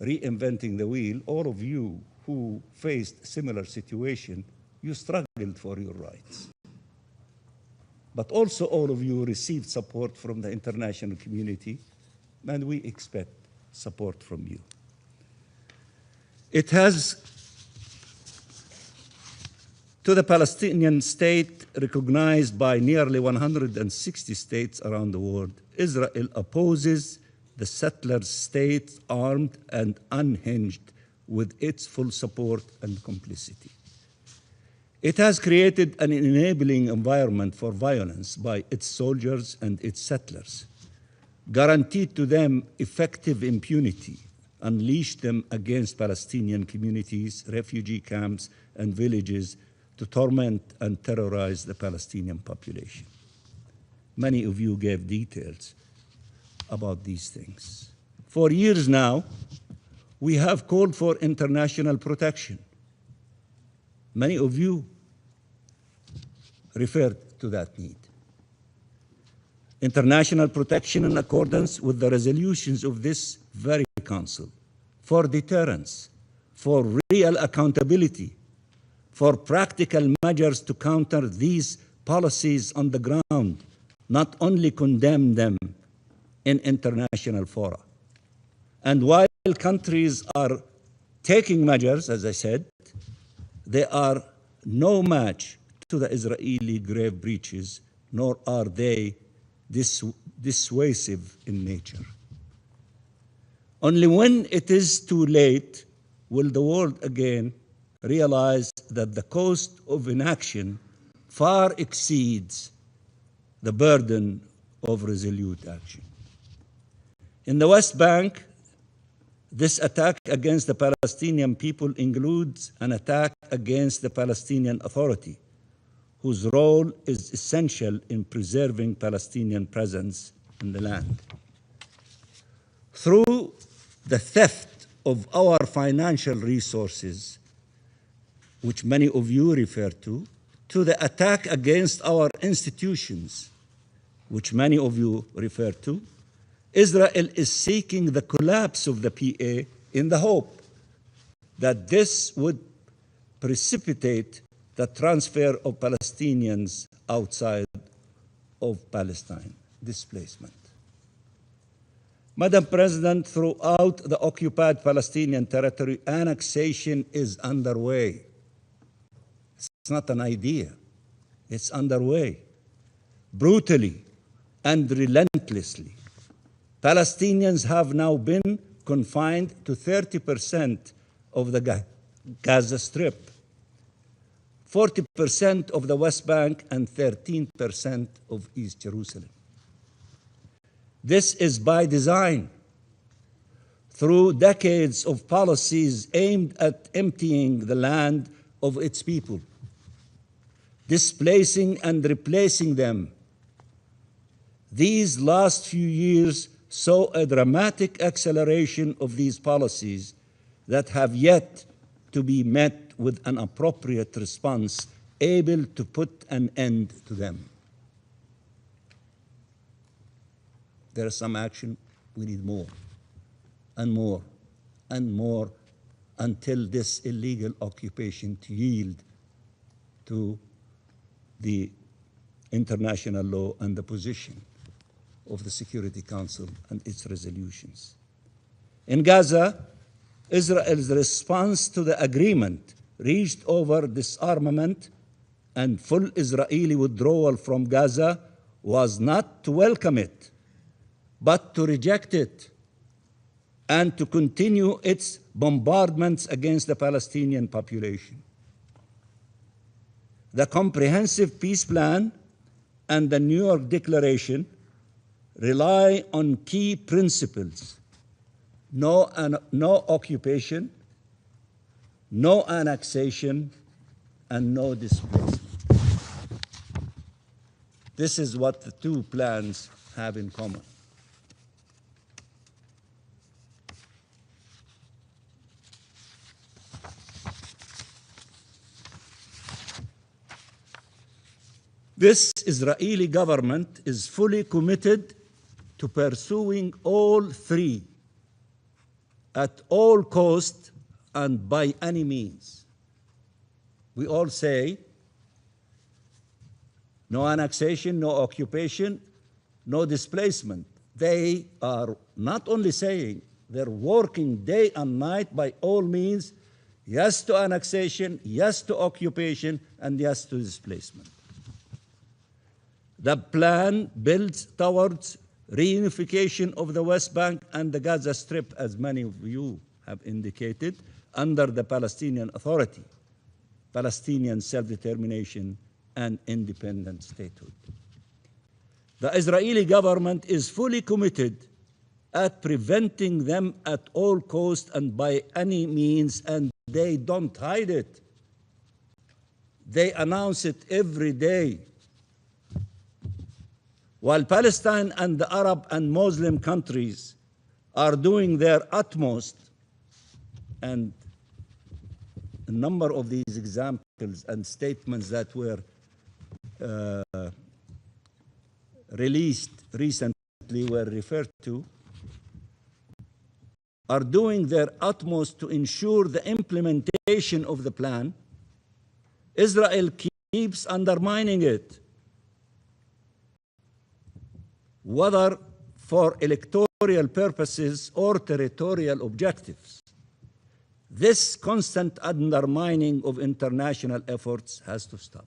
reinventing the wheel. All of you who faced similar situation, you struggled for your rights. But also all of you received support from the international community, and we expect support from you. It has, to the Palestinian state recognized by nearly 160 states around the world, Israel opposes the settler state, armed and unhinged, with its full support and complicity. It has created an enabling environment for violence by its soldiers and its settlers, guaranteed to them effective impunity, unleashed them against Palestinian communities, refugee camps, and villages to torment and terrorize the Palestinian population. Many of you gave details about these things. For years now, we have called for international protection. Many of you referred to that need. International protection in accordance with the resolutions of this very council, for deterrence, for real accountability, for practical measures to counter these policies on the ground, not only condemn them in international fora. And while countries are taking measures, as I said, they are no match to the Israeli grave breaches, nor are they dissuasive in nature. Only when it is too late will the world again realize that the cost of inaction far exceeds the burden of resolute action. In the West Bank, this attack against the Palestinian people includes an attack against the Palestinian Authority, whose role is essential in preserving Palestinian presence in the land. Through the theft of our financial resources, which many of you refer to the attack against our institutions, which many of you refer to, Israel is seeking the collapse of the PA in the hope that this would precipitate the the transfer of Palestinians outside of Palestine, displacement. Madam President, throughout the occupied Palestinian territory, annexation is underway. It's not an idea. It's underway, brutally and relentlessly. Palestinians have now been confined to 30% of the Gaza Strip, 40% of the West Bank, and 13% of East Jerusalem. This is by design, through decades of policies aimed at emptying the land of its people, displacing and replacing them. These last few years saw a dramatic acceleration of these policies that have yet to be met with an appropriate response able to put an end to them. There is some action. We need more and more and more until this illegal occupation to yield to the international law and the position of the Security Council and its resolutions. In Gaza, Israel's response to the agreement reached over disarmament and full Israeli withdrawal from Gaza was not to welcome it, but to reject it and to continue its bombardments against the Palestinian population. The Comprehensive Peace Plan and the New York Declaration rely on key principles: no occupation, no annexation, and no displacement. This is what the two plans have in common. This Israeli government is fully committed to pursuing all three at all cost and by any means. We all say no annexation, no occupation, no displacement. They are not only saying, they're working day and night by all means, yes to annexation, yes to occupation, and yes to displacement. The plan builds towards reunification of the West Bank and the Gaza Strip, as many of you have indicated, under the Palestinian Authority, Palestinian self-determination, and independent statehood. The Israeli government is fully committed at preventing them at all costs and by any means, and they don't hide it. They announce it every day. While Palestine and the Arab and Muslim countries are doing their utmost, and a number of these examples and statements that were released recently were referred to, are doing their utmost to ensure the implementation of the plan, Israel keeps undermining it, whether for electoral purposes or territorial objectives. This constant undermining of international efforts has to stop.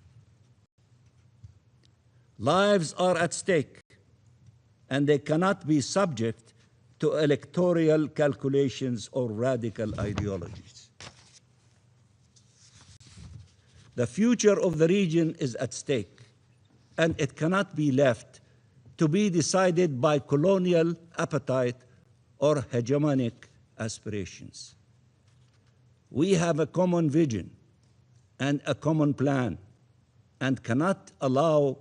Lives are at stake, and they cannot be subject to electoral calculations or radical ideologies. The future of the region is at stake, and it cannot be left to be decided by colonial appetite or hegemonic aspirations. We have a common vision and a common plan, and cannot allow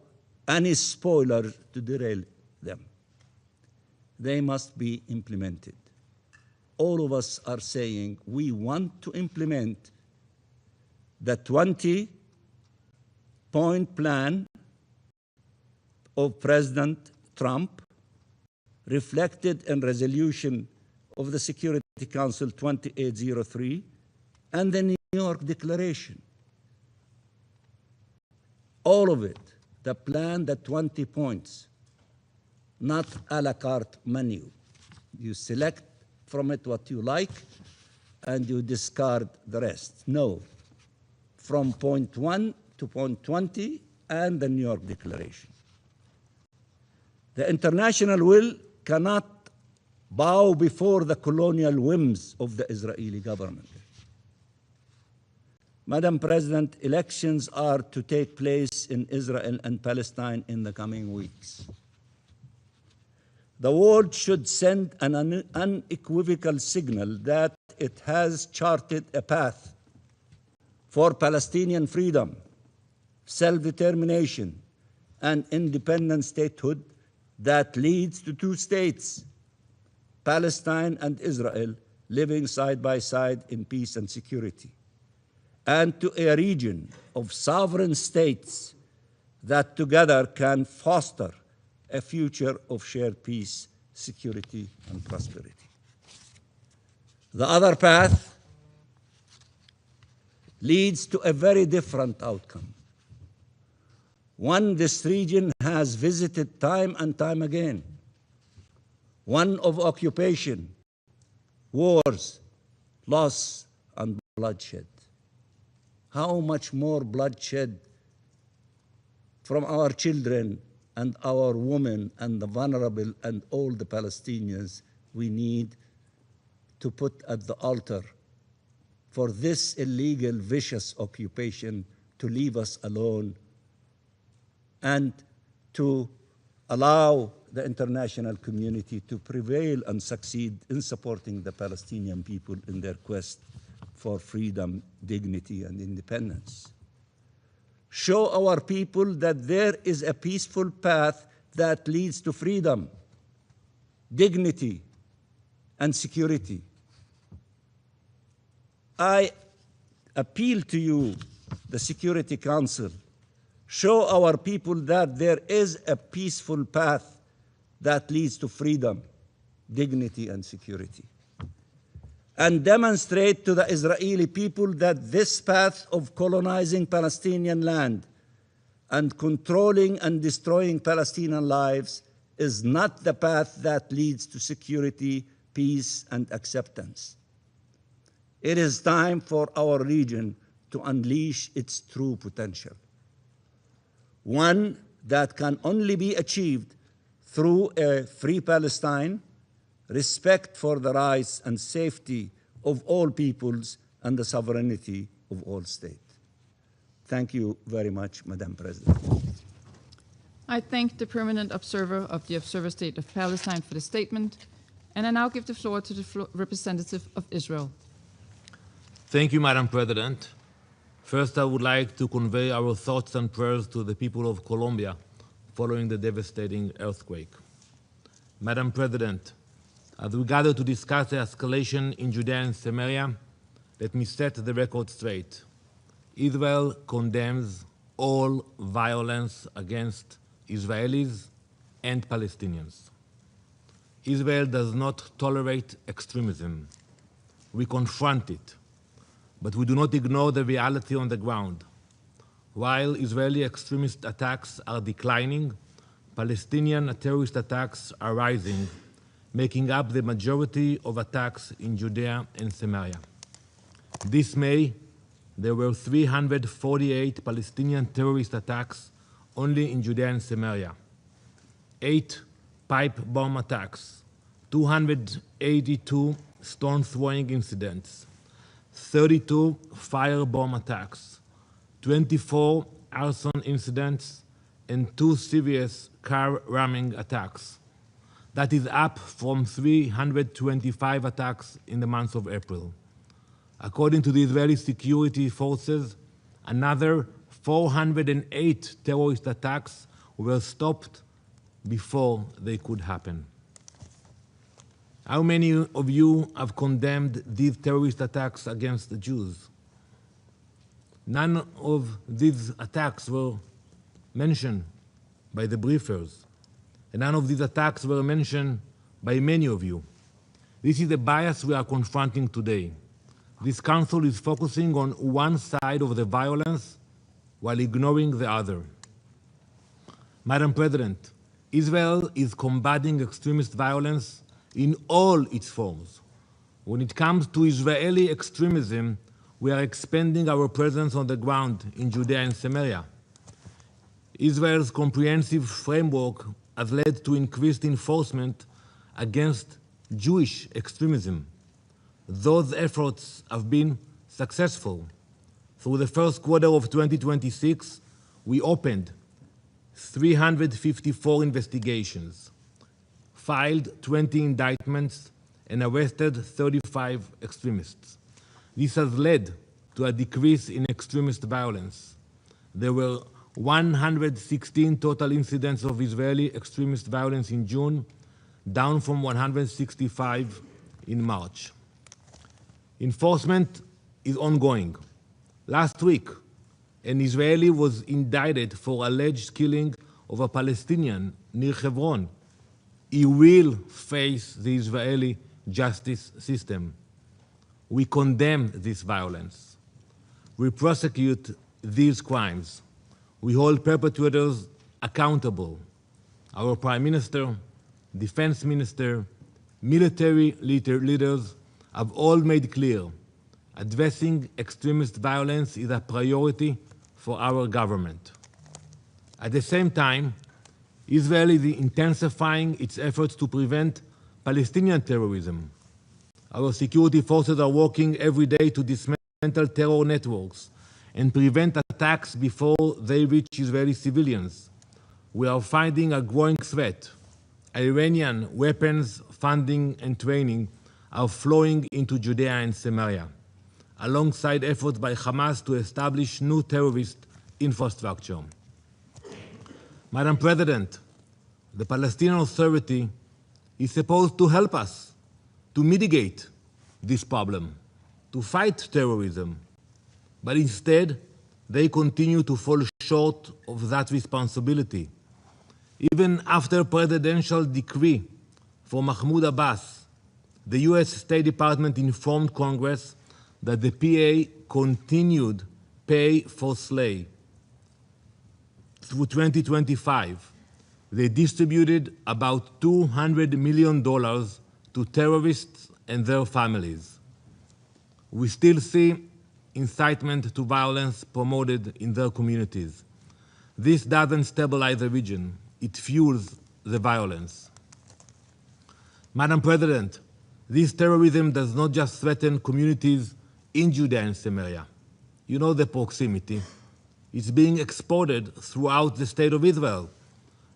any spoiler to derail them. They must be implemented. All of us are saying we want to implement the 20-point plan of President Trump, reflected in resolution of the Security Council 2803 and the New York Declaration. all of it, the plan, the 20 points, not a la carte menu. You select from it what you like and you discard the rest. No, from point 1 to point 20 and the New York Declaration. The international will cannot bow before the colonial whims of the Israeli government. Madam President, elections are to take place in Israel and Palestine in the coming weeks. The world should send an unequivocal signal that it has charted a path for Palestinian freedom, self-determination, and independent statehood that leads to two states, Palestine and Israel, living side by side in peace and security, and to a region of sovereign states that together can foster a future of shared peace, security, and prosperity. The other path leads to a very different outcome. One this region has visited time and time again. One of occupation, wars, loss, and bloodshed. How much more bloodshed from our children and our women and the vulnerable and all the Palestinians we need to put at the altar for this illegal, vicious occupation to leave us alone and to allow the international community to prevail and succeed in supporting the Palestinian people in their quest for freedom, dignity, and independence. Show our people that there is a peaceful path that leads to freedom, dignity, and security. I appeal to you, the Security Council, show our people that there is a peaceful path that leads to freedom, dignity, and security. And demonstrate to the Israeli people that this path of colonizing Palestinian land and controlling and destroying Palestinian lives is not the path that leads to security, peace, and acceptance. It is time for our region to unleash its true potential. One that can only be achieved through a free Palestine, respect for the rights and safety of all peoples, and the sovereignty of all states. Thank you very much, Madam President. I thank the permanent observer of the Observer State of Palestine for the statement, and I now give the floor to the representative of Israel. Thank you, Madam President. First, I would like to convey our thoughts and prayers to the people of Colombia following the devastating earthquake. Madam President, as we gather to discuss the escalation in Judea and Samaria, let me set the record straight. Israel condemns all violence against Israelis and Palestinians. Israel does not tolerate extremism. We confront it, but we do not ignore the reality on the ground. While Israeli extremist attacks are declining, Palestinian terrorist attacks are rising, making up the majority of attacks in Judea and Samaria. This May, there were 348 Palestinian terrorist attacks only in Judea and Samaria, 8 pipe bomb attacks, 282 stone-throwing incidents, 32 firebomb attacks, 24 arson incidents, and 2 serious car ramming attacks. That is up from 325 attacks in the month of April. According to the Israeli security forces, another 408 terrorist attacks were stopped before they could happen. How many of you have condemned these terrorist attacks against the Jews? None of these attacks were mentioned by the briefers, and none of these attacks were mentioned by many of you. This is the bias we are confronting today. This council is focusing on one side of the violence while ignoring the other. Madam President, Israel is combating extremist violence in all its forms. When it comes to Israeli extremism, we are expanding our presence on the ground in Judea and Samaria. Israel's comprehensive framework has led to increased enforcement against Jewish extremism. Those efforts have been successful. Through the first quarter of 2026, we opened 354 investigations, filed 20 indictments, and arrested 35 extremists. This has led to a decrease in extremist violence. There were 116 total incidents of Israeli extremist violence in June, down from 165 in March. Enforcement is ongoing. Last week, an Israeli was indicted for alleged killing of a Palestinian near Hebron. He will face the Israeli justice system. We condemn this violence. We prosecute these crimes. We hold perpetrators accountable. Our Prime Minister, Defense Minister, military leaders have all made clear addressing extremist violence is a priority for our government. At the same time, Israel is intensifying its efforts to prevent Palestinian terrorism. Our security forces are working every day to dismantle terror networks and prevent attacks before they reach Israeli civilians. We are finding a growing threat. Iranian weapons, funding, and training are flowing into Judea and Samaria, alongside efforts by Hamas to establish new terrorist infrastructure. Madam President, the Palestinian Authority is supposed to help us to mitigate this problem, to fight terrorism, but instead they continue to fall short of that responsibility. Even after presidential decree for Mahmoud Abbas, the US State Department informed Congress that the PA continued pay for slay. Through 2025, they distributed about $200 million to terrorists and their families. We still see incitement to violence promoted in their communities. This doesn't stabilize the region, it fuels the violence. Madam President, this terrorism does not just threaten communities in Judea and Samaria. You know the proximity. It's being exported throughout the state of Israel.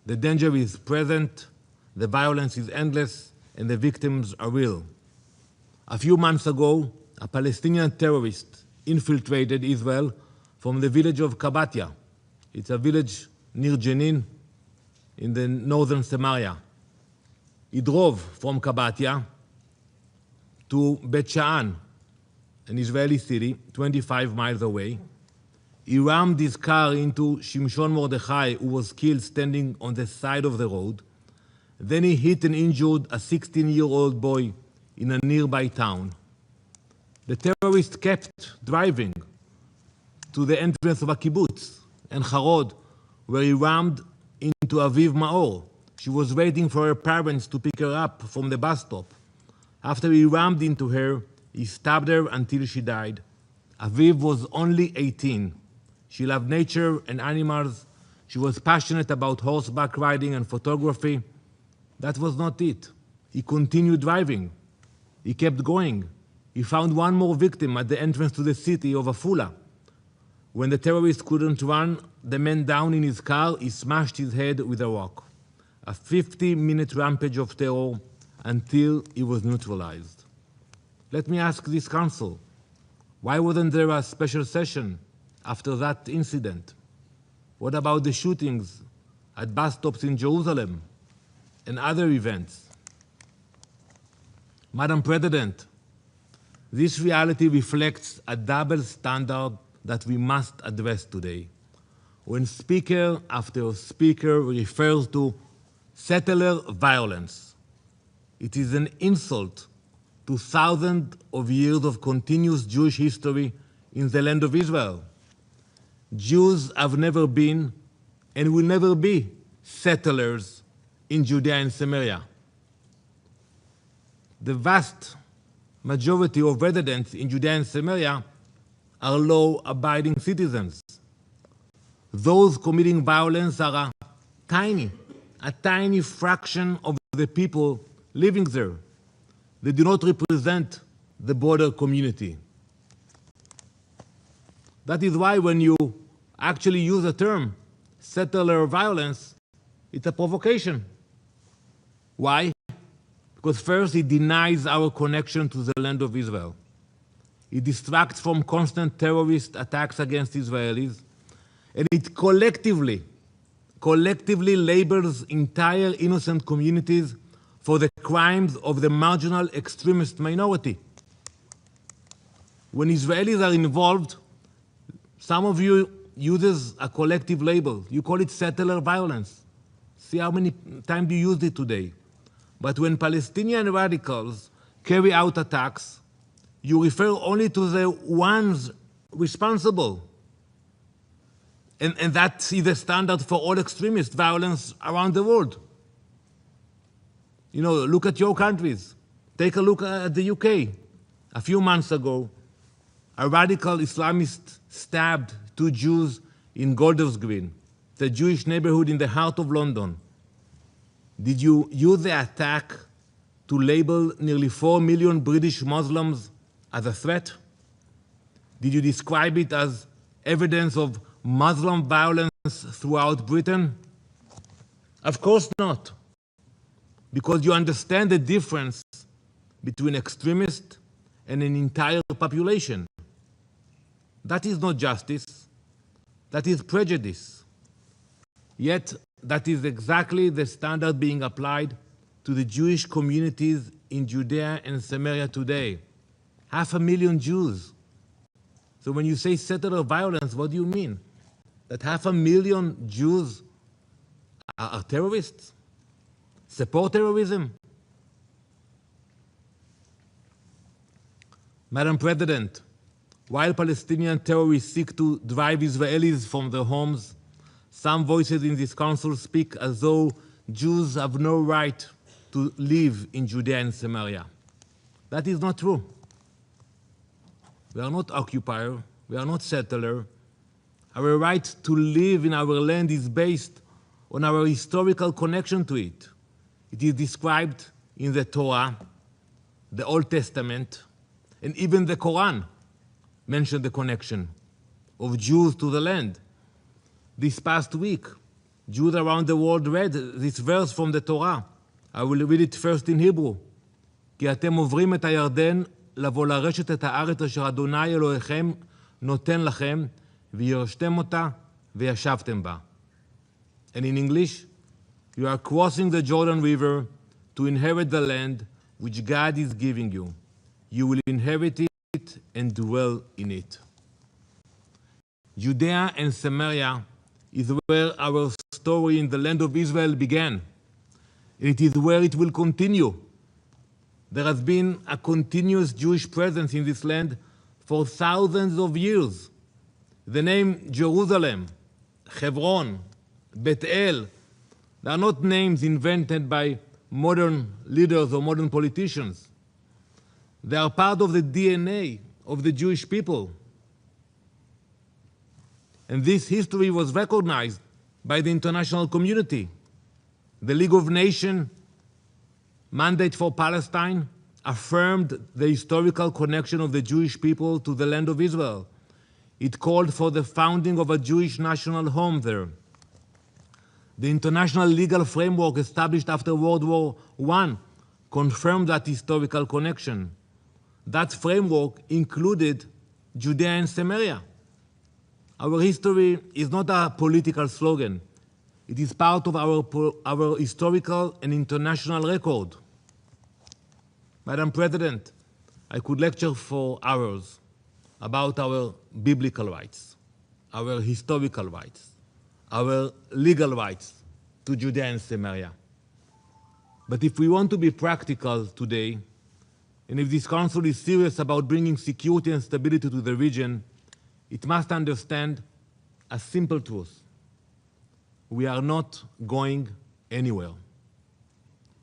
The danger is present, the violence is endless, and the victims are real. A few months ago, a Palestinian terrorist infiltrated Israel from the village of Kabatia. It's a village near Jenin in the northern Samaria. He drove from Kabatia to Bet Sha'an, an Israeli city 25 miles away. He rammed his car into Shimshon Mordechai, who was killed standing on the side of the road. Then he hit and injured a 16-year-old boy in a nearby town. The terrorist kept driving to the entrance of a kibbutz in Harod, where he rammed into Aviv Maor. She was waiting for her parents to pick her up from the bus stop. After he rammed into her, he stabbed her until she died. Aviv was only 18. She loved nature and animals. She was passionate about horseback riding and photography. That was not it. He continued driving. He kept going. He found one more victim at the entrance to the city of Afula. When the terrorist couldn't run the man down in his car, he smashed his head with a rock. A 50-minute rampage of terror until he was neutralized. Let me ask this council, why wasn't there a special session after that incident? What about the shootings at bus stops in Jerusalem and other events? Madam President, this reality reflects a double standard that we must address today. When speaker after speaker refers to settler violence, it is an insult to thousands of years of continuous Jewish history in the land of Israel. Jews have never been and will never be settlers in Judea and Samaria. The vast majority of residents in Judea and Samaria are law-abiding citizens. Those committing violence are a tiny fraction of the people living there. They do not represent the broader community. That is why when you actually use the term settler violence, it's a provocation. Why? Because first, it denies our connection to the land of Israel. It distracts from constant terrorist attacks against Israelis, and it collectively labels entire innocent communities for the crimes of the marginal extremist minority. When Israelis are involved, some of you uses a collective label. You call it settler violence. See how many times you used it today. But when Palestinian radicals carry out attacks, you refer only to the ones responsible. And that is the standard for all extremist violence around the world. You know, look at your countries. Take a look at the UK. A few months ago, a radical Islamist stabbed 2 Jews in Golders Green, the Jewish neighborhood in the heart of London. Did you use the attack to label nearly 4 million British Muslims as a threat? Did you describe it as evidence of Muslim violence throughout Britain? Of course not, because you understand the difference between extremist and an entire population. That is not justice, that is prejudice. Yet, that is exactly the standard being applied to the Jewish communities in Judea and Samaria today. 500,000 Jews. So when you say settler violence, what do you mean? That 500,000 Jews are terrorists? Support terrorism? Madam President, while Palestinian terrorists seek to drive Israelis from their homes, some voices in this council speak as though Jews have no right to live in Judea and Samaria. That is not true. We are not occupier, we are not settler. Our right to live in our land is based on our historical connection to it. It is described in the Torah, the Old Testament, and even the Quran mentioned the connection of Jews to the land. This past week, Jews around the world read this verse from the Torah. I will read it first in Hebrew. כי אתם עוברים את הירדן לבוא לרשת את הארץ אשר אדוני אלוהיכם נותן לכם וירשתם אותה וישבתם בה. And in English, you are crossing the Jordan River to inherit the land which God is giving you. You will inherit it and dwell in it. Judea and Samaria is where our story in the land of Israel began. It is where it will continue. There has been a continuous Jewish presence in this land for thousands of years. The name Jerusalem, Hebron, Bethel, they are not names invented by modern leaders or modern politicians. They are part of the DNA of the Jewish people. And this history was recognized by the international community. The League of Nations mandate for Palestine affirmed the historical connection of the Jewish people to the land of Israel. It called for the founding of a Jewish national home there. The international legal framework established after World War I confirmed that historical connection. That framework included Judea and Samaria. Our history is not a political slogan. It is part of our historical and international record. Madam President, I could lecture for hours about our biblical rights, our historical rights, our legal rights to Judea and Samaria. But if we want to be practical today, and if this council is serious about bringing security and stability to the region, it must understand a simple truth. we are not going anywhere.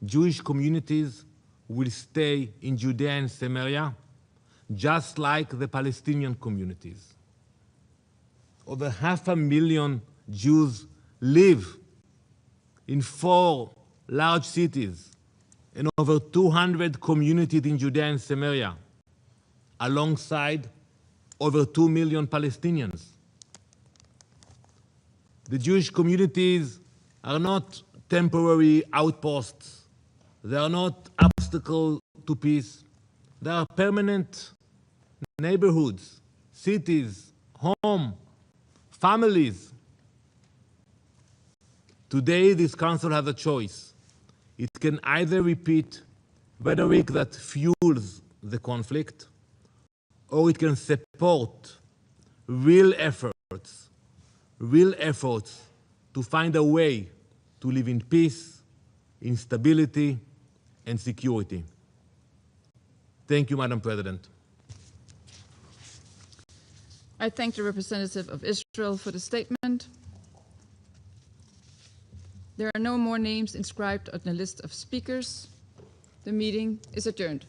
Jewish communities will stay in Judea and Samaria, just like the Palestinian communities. Over 500,000 Jews live in 4 large cities and over 200 communities in Judea and Samaria, alongside over 2 million Palestinians. The Jewish communities are not temporary outposts. They are not obstacles to peace. They are permanent neighborhoods, cities, home, families. Today, this council has a choice. It can either repeat rhetoric that fuels the conflict, or it can support real efforts to find a way to live in peace, in stability, and security. Thank you, Madam President. I thank the representative of Israel for the statement. There are no more names inscribed on the list of speakers. The meeting is adjourned.